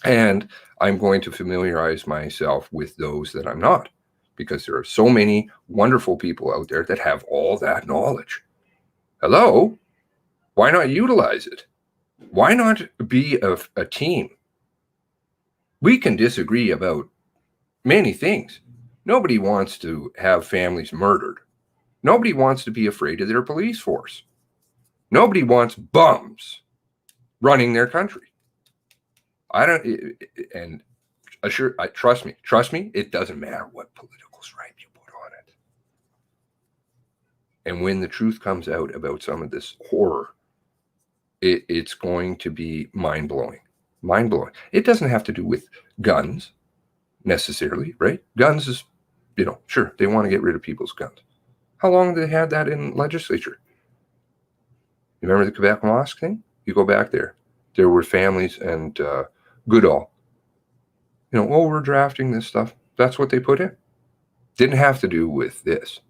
And I'm going to familiarize myself with those that I'm not, because there are so many wonderful people out there that have all that knowledge. Hello? Why not utilize it? Why not be a team? We can disagree about many things. Nobody wants to have families murdered. Nobody wants to be afraid of their police force. Nobody wants bums running their country. Trust me, it doesn't matter what political stripe you put on it. And when the truth comes out about some of this horror, it's going to be mind-blowing. Mind-blowing. It doesn't have to do with guns necessarily, right? Guns is, sure, they want to get rid of people's guns. How long have they had that in legislature? You remember the Quebec mosque thing? You go back there. There were families and Goodall. We're drafting this stuff. That's what they put in. Didn't have to do with this.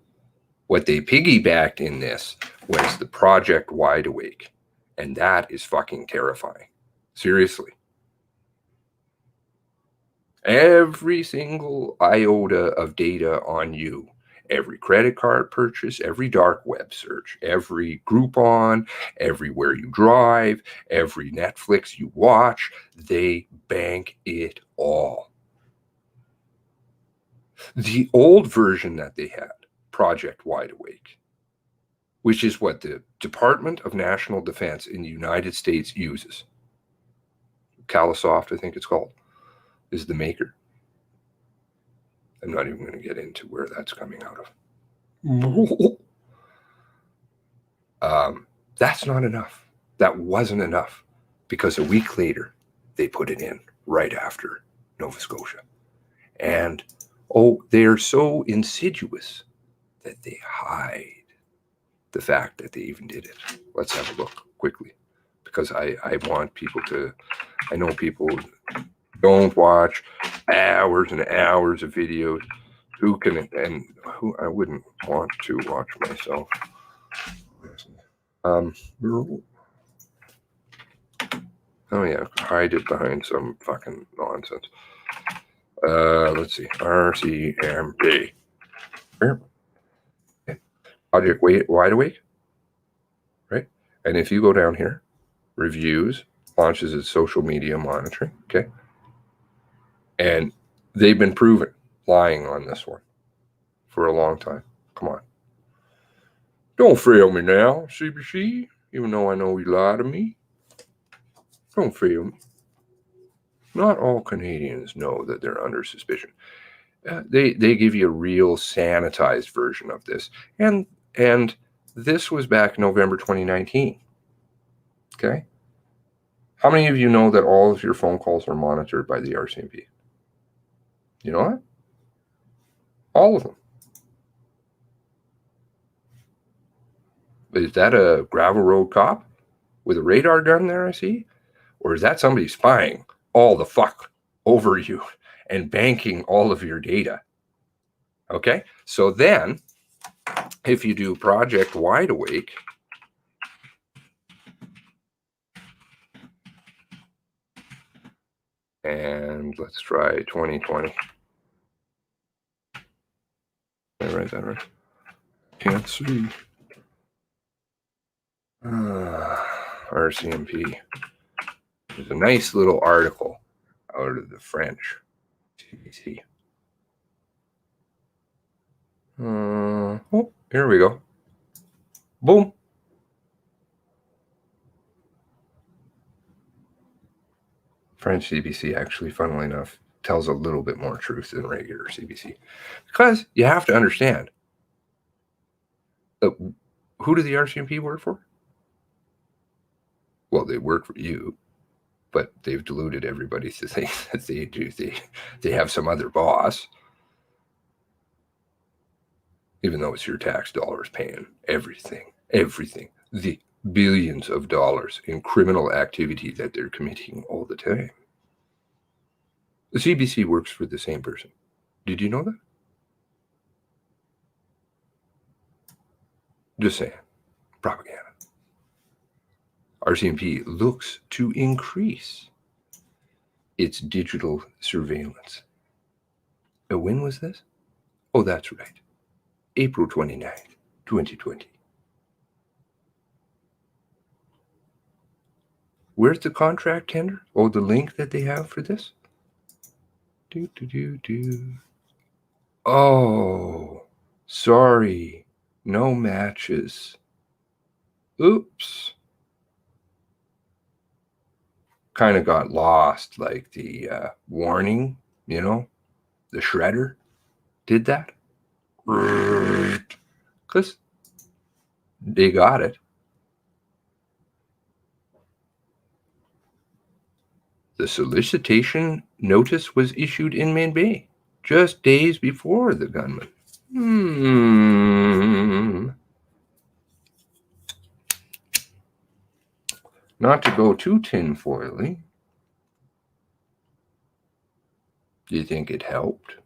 What they piggybacked in this was the Project Wide Awake. And that is fucking terrifying. Seriously. Every single iota of data on you, every credit card purchase, every dark web search, every Groupon, everywhere you drive, every Netflix you watch, they bank it all. The old version that they had, Project Wide Awake, which is what the Department of National Defense in the United States uses. Calisoft, I think it's called, is the maker. I'm not even going to get into where that's coming out of. That's not enough. That wasn't enough, because a week later, they put it in right after Nova Scotia. And, they're so insidious that they hide the fact that they even did it. Let's have a look quickly, because I want people to, I know people don't watch hours and hours of videos. Who I wouldn't want to watch myself. Oh yeah, hide it behind some fucking nonsense. Let's see, RCMP. Project Wide Awake, right? And if you go down here, reviews, launches its social media monitoring, okay? And they've been proven lying on this one for a long time. Come on. Don't fail me now, CBC, even though I know you lied to me. Don't fail me. Not all Canadians know that they're under suspicion. They give you a real sanitized version of this. And this was back November 2019. Okay? How many of you know that all of your phone calls are monitored by the RCMP? You know what? All of them. Is that a gravel road cop with a radar gun there, I see? Or is that somebody spying all the fuck over you and banking all of your data? Okay, so then if you do Project Wide Awake, and let's try 2020. Did I write that right? Can't see. RCMP. There's a nice little article out of the French. CBC. Oh, here we go. Boom. French CBC actually, funnily enough, tells a little bit more truth than regular CBC. Because you have to understand, who do the RCMP work for? Well, they work for you, but they've deluded everybody to think that they have some other boss, even though it's your tax dollars paying everything, the billions of dollars in criminal activity that they're committing all the time. The CBC works for the same person. Did you know that? Just saying. Propaganda. RCMP looks to increase its digital surveillance. When was this? Oh, that's right. April 29th, 2020. Where's the contract tender? Oh, the link that they have for this? Oh, sorry. No matches. Oops. Kind of got lost, like the warning, you know, the shredder did that. Because they got it. The solicitation notice was issued in May, just days before the gunman. Not to go too tinfoily, do you think it helped?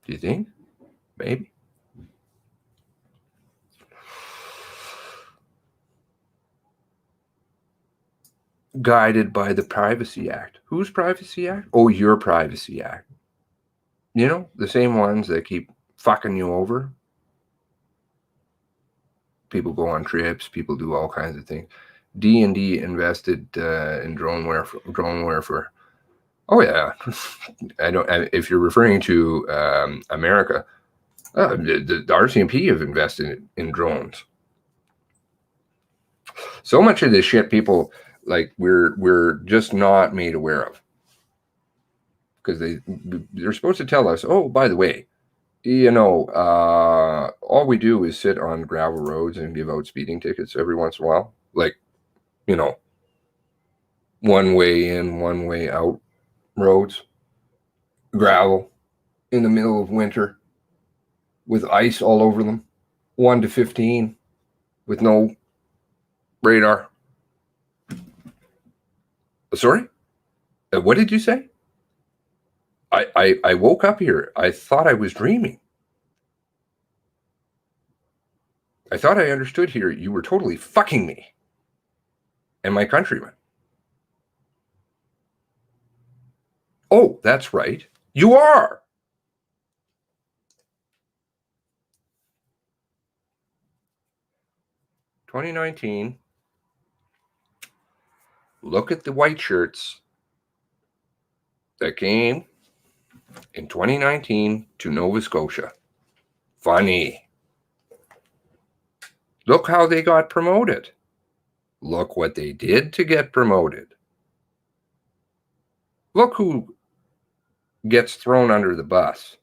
Do you think? Maybe. Guided by the Privacy Act. Whose Privacy Act? Oh, your Privacy Act. You know, the same ones that keep fucking you over. People go on trips. People do all kinds of things. D&D invested in droneware for. Oh yeah, if you're referring to America, the RCMP have invested in drones. So much of this shit, people like we're just not made aware of, because they're supposed to tell us, oh, by the way, you know, all we do is sit on gravel roads and give out speeding tickets every once in a while, like, you know, one way in, one way out roads, gravel in the middle of winter with ice all over them, 1 to 15 with no radar. Sorry? What did you say? I woke up here. I thought I was dreaming. I thought I understood here you were totally fucking me and my countrymen. Oh, that's right. You are. "2019. Look at the white shirts that came in 2019 to Nova Scotia. Funny. Look how they got promoted. Look what they did to get promoted. Look who gets thrown under the bus.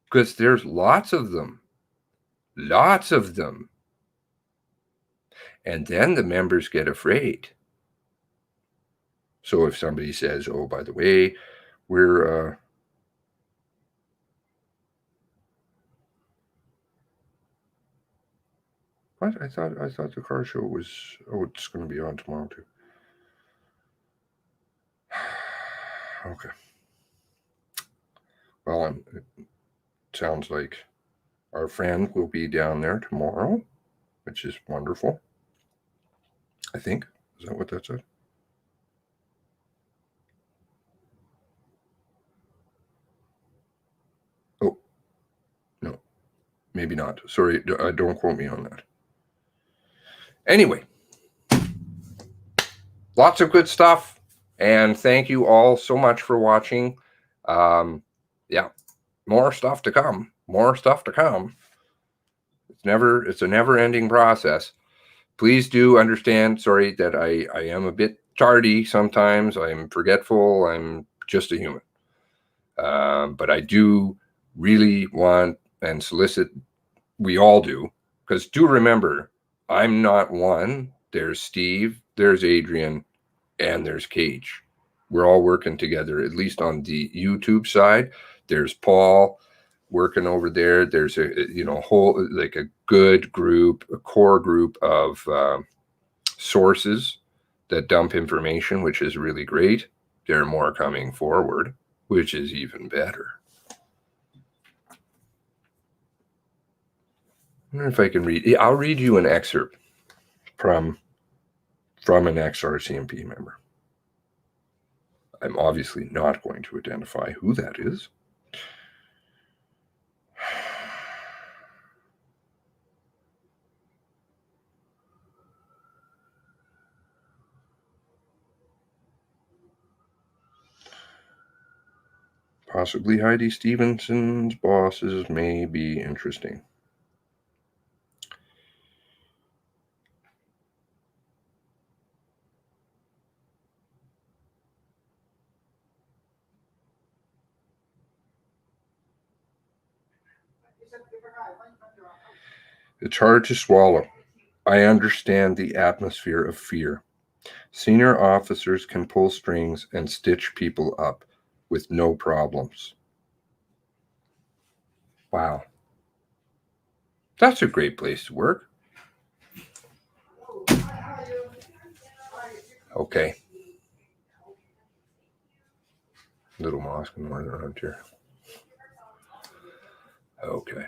Because there's lots of them. Lots of them. And then the members get afraid. So if somebody says, oh, by the way, we're What? I thought the car show was, it's going to be on tomorrow too. Okay. Well, it sounds like our friend will be down there tomorrow, which is wonderful. I think. Is that what that said? Oh, no. Maybe not. Sorry, don't quote me on that. Anyway, lots of good stuff. And thank you all so much for watching. Yeah, more stuff to come. More stuff to come. It's a never-ending process. Please do understand, sorry, that I am a bit tardy sometimes. I'm forgetful. I'm just a human. But I do really want and solicit, we all do, because do remember, I'm not one. There's Steve, there's Adrian, and there's Cage. We're all working together, at least on the YouTube side. There's Paul working over there. There's a whole, like a good group, a core group of sources that dump information, which is really great. There are more coming forward, which is even better. I wonder if I can read. I'll read you an excerpt from an ex-RCMP member. I'm obviously not going to identify who that is. Possibly Heidi Stevenson's bosses may be interesting. It's hard to swallow. I understand the atmosphere of fear. Senior officers can pull strings and stitch people up with no problems. Wow. That's a great place to work. Okay. Little mosque and northern around here. Okay.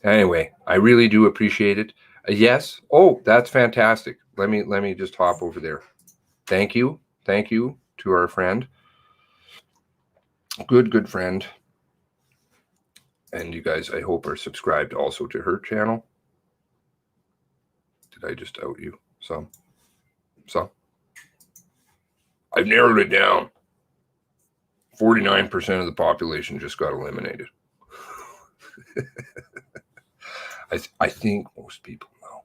Anyway, I really do appreciate it. Yes. Oh, that's fantastic. Let me just hop over there. Thank you. Thank you to our friend. Good friend. And you guys, I hope, are subscribed also to her channel. Did I just out you? Some. I've narrowed it down. 49% of the population just got eliminated. I think most people know.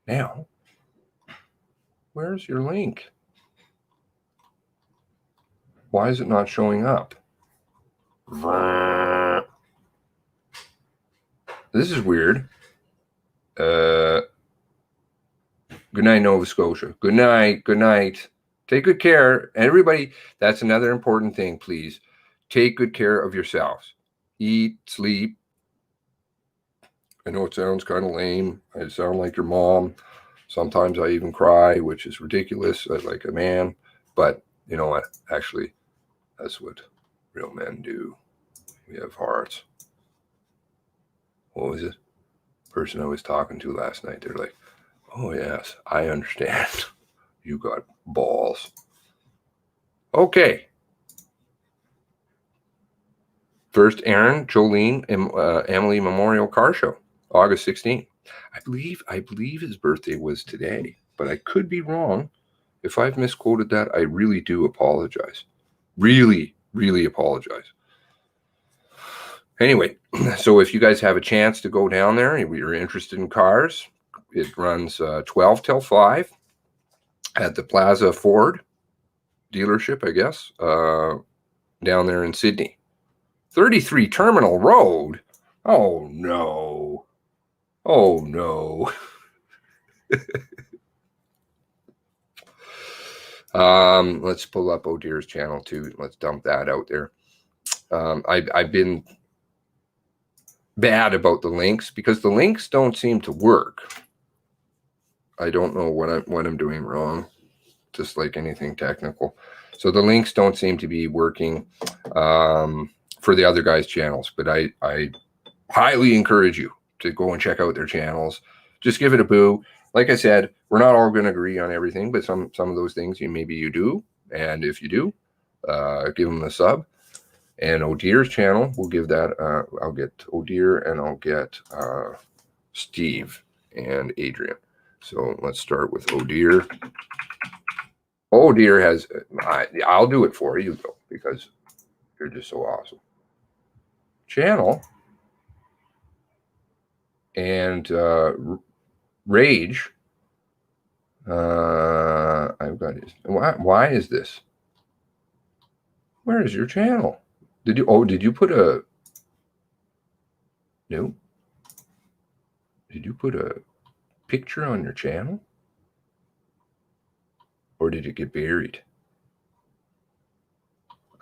Now, where's your link? Why is it not showing up? This is weird. Good night, Nova Scotia. Good night. Good night. Take good care. Everybody, that's another important thing, please. Take good care of yourselves. Eat, sleep. I know it sounds kind of lame. I sound like your mom. Sometimes I even cry, which is ridiculous, like a man. But you know what? Actually, that's what real men do. We have hearts. What was it? Person I was talking to last night, they're like, oh, yes, I understand. You got balls. Okay. First, Aaron, Jolene, Emily Memorial Car Show, August 16th. I believe his birthday was today, but I could be wrong. If I've misquoted that, I really do apologize. Really, really apologize. Anyway, so if you guys have a chance to go down there and you're interested in cars, it runs 12 till 5 at the Plaza Ford dealership, I guess, down there in Sydney. 33 Terminal Road? Oh, no. Oh, no. Let's pull up O'Dear's channel, too. Let's dump that out there. I've been bad about the links because the links don't seem to work. I don't know what I'm doing wrong, just like anything technical. So the links don't seem to be working for the other guys' channels, but I highly encourage you to go and check out their channels. Just give it a boo. Like I said, we're not all going to agree on everything, but some of those things maybe you do. And if you do, give them a sub. And O'Dear's channel, we'll give that. I'll get O'Dear and I'll get Steve and Adrian. So let's start with O'Dear. O'Dear has, I'll do it for you though, because you're just so awesome. Channel and Rage. I've got his. Why is this? Where is your channel? Did you put a? No. Did you put a picture on your channel? Or did it get buried?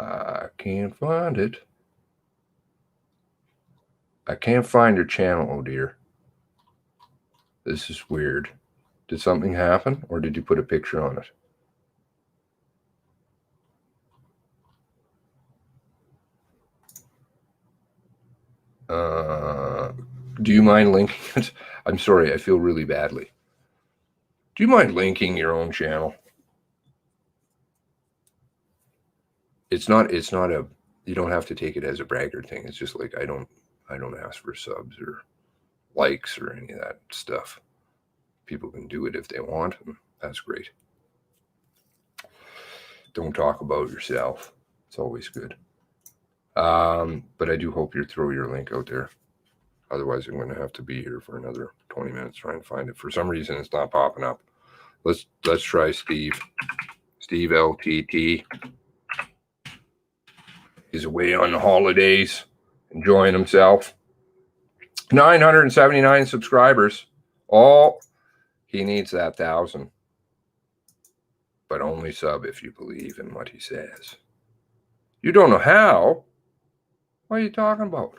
I can't find it. I can't find your channel, oh dear. This is weird. Did something happen, or did you put a picture on it? Do you mind linking it? I'm sorry, I feel really badly. Do you mind linking your own channel? It's not a, you don't have to take it as a braggart thing. It's just like I don't ask for subs or likes or any of that stuff. People can do it if they want. That's great. Don't talk about yourself. It's always good. But I do hope you throw your link out there. Otherwise, I'm going to have to be here for another 20 minutes trying to find it. For some reason, it's not popping up. Let's try Steve. Steve LTT. He's away on the holidays, enjoying himself. 979 subscribers. Oh, he needs that 1,000. But only sub if you believe in what he says. You don't know how? What are you talking about?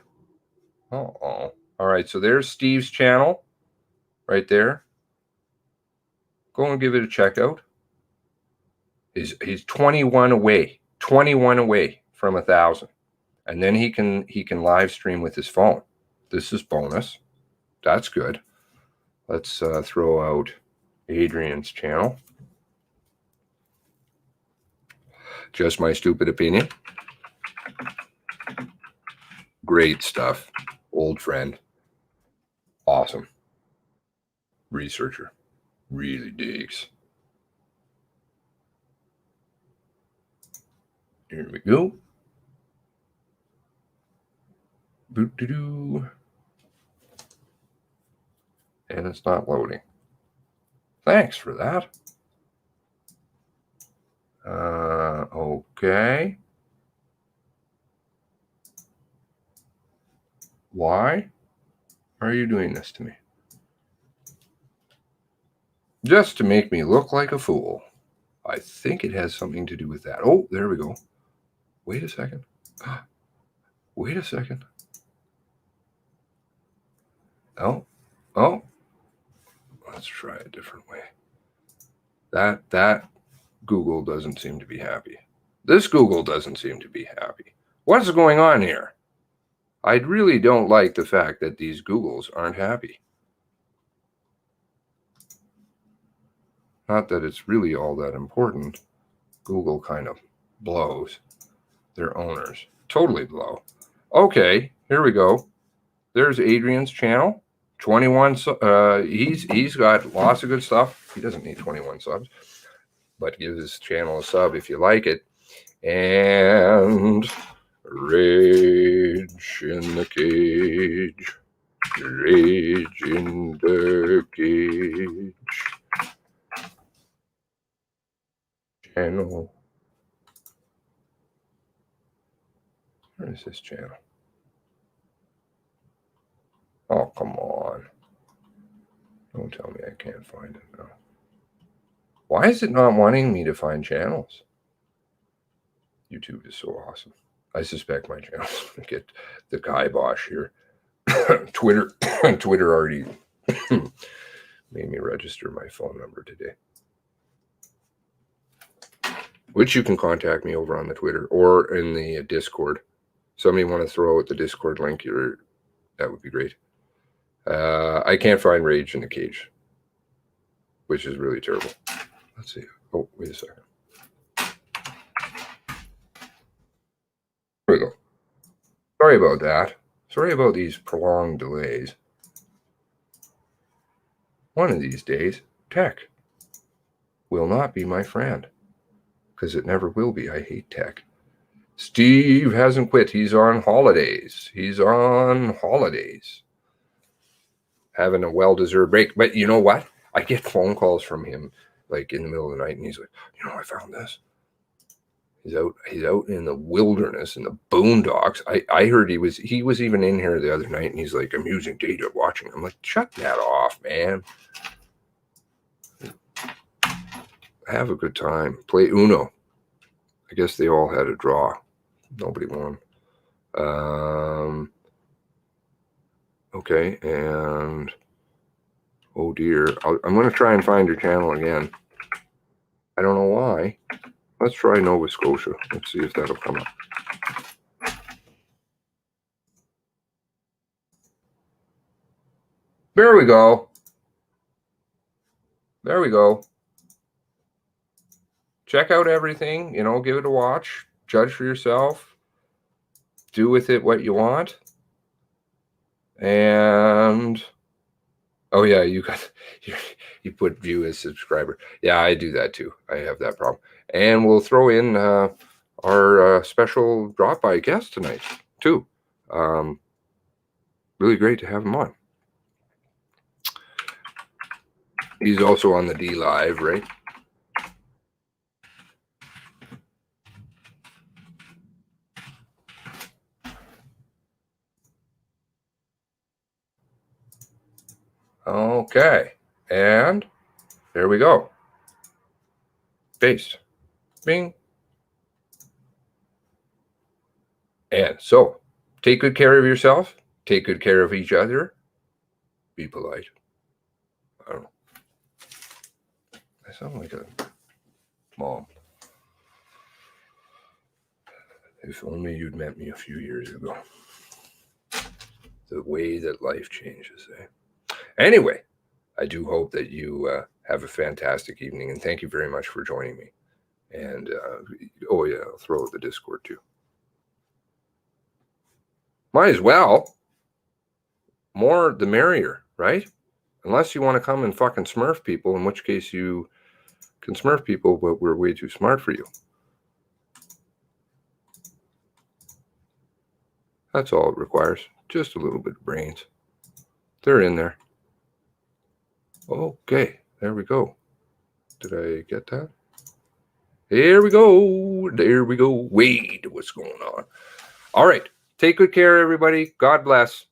Uh-oh. All right, so there's Steve's channel right there. Go and give it a check out. He's 21 away. 21 away from 1,000. And then he can live stream with his phone. This is bonus. That's good. Let's throw out Adrian's channel. Just my stupid opinion. Great stuff. Old friend. Awesome. Researcher. Really digs. Here we go. Boot-doo-doo. And it's not loading. Thanks for that. Okay. Why are you doing this to me? Just to make me look like a fool. I think it has something to do with that. Oh, there we go. Wait a second. Wait a second. Oh. Let's try a different way. That Google doesn't seem to be happy. This Google doesn't seem to be happy. What's going on here? I really don't like the fact that these Googles aren't happy. Not that it's really all that important. Google kind of blows. Their owners totally blow. Okay, here we go. There's Adrian's channel. 21. He's got lots of good stuff. He doesn't need 21 subs, but give his channel a sub if you like it. And Rage in the Cage. Rage in the Cage. Channel. Where is this channel? Oh, come on. Don't tell me I can't find it now. Why is it not wanting me to find channels? YouTube is so awesome. I suspect my channel's going to get the kibosh here. Twitter already made me register my phone number today, which you can contact me over on the Twitter or in the Discord. Somebody want to throw out the Discord link, that would be great. I can't find Rage in the Cage, which is really terrible. Let's see. Oh, wait a second. There we go. Sorry about that. Sorry about these prolonged delays. One of these days, tech will not be my friend, because it never will be. I hate tech. Steve hasn't quit. He's on holidays. Having a well-deserved break. But you know what? I get phone calls from him like in the middle of the night, and he's like, I found this. He's out in the wilderness, in the boondocks. I heard he was even in here the other night, and he's like, I'm using data watching. I'm like, shut that off, man. Have a good time. Play Uno. I guess they all had a draw. Nobody won. Okay, and oh dear. I'm going to try and find your channel again. I don't know why. Let's try Nova Scotia. Let's see if that'll come up. There we go. There we go. Check out everything, give it a watch, judge for yourself, do with it what you want. And oh yeah, you put view as subscriber. Yeah, I do that too. I have that problem. And we'll throw in our special drop-by guest tonight too. Really great to have him on. He's also on the D Live, right? Okay, and there we go. Paste. Bing. And so, take good care of yourself. Take good care of each other. Be polite. I don't know. I sound like a mom. If only you'd met me a few years ago. The way that life changes, eh? Anyway, I do hope that you have a fantastic evening, and thank you very much for joining me. And, oh yeah, I'll throw out the Discord too. Might as well. More the merrier, right? Unless you want to come and fucking smurf people, in which case you can smurf people, but we're way too smart for you. That's all it requires. Just a little bit of brains. They're in there. Okay, there we go. Did I get that? There we go. There we go. Wait, what's going on? All right. Take good care, everybody. God bless.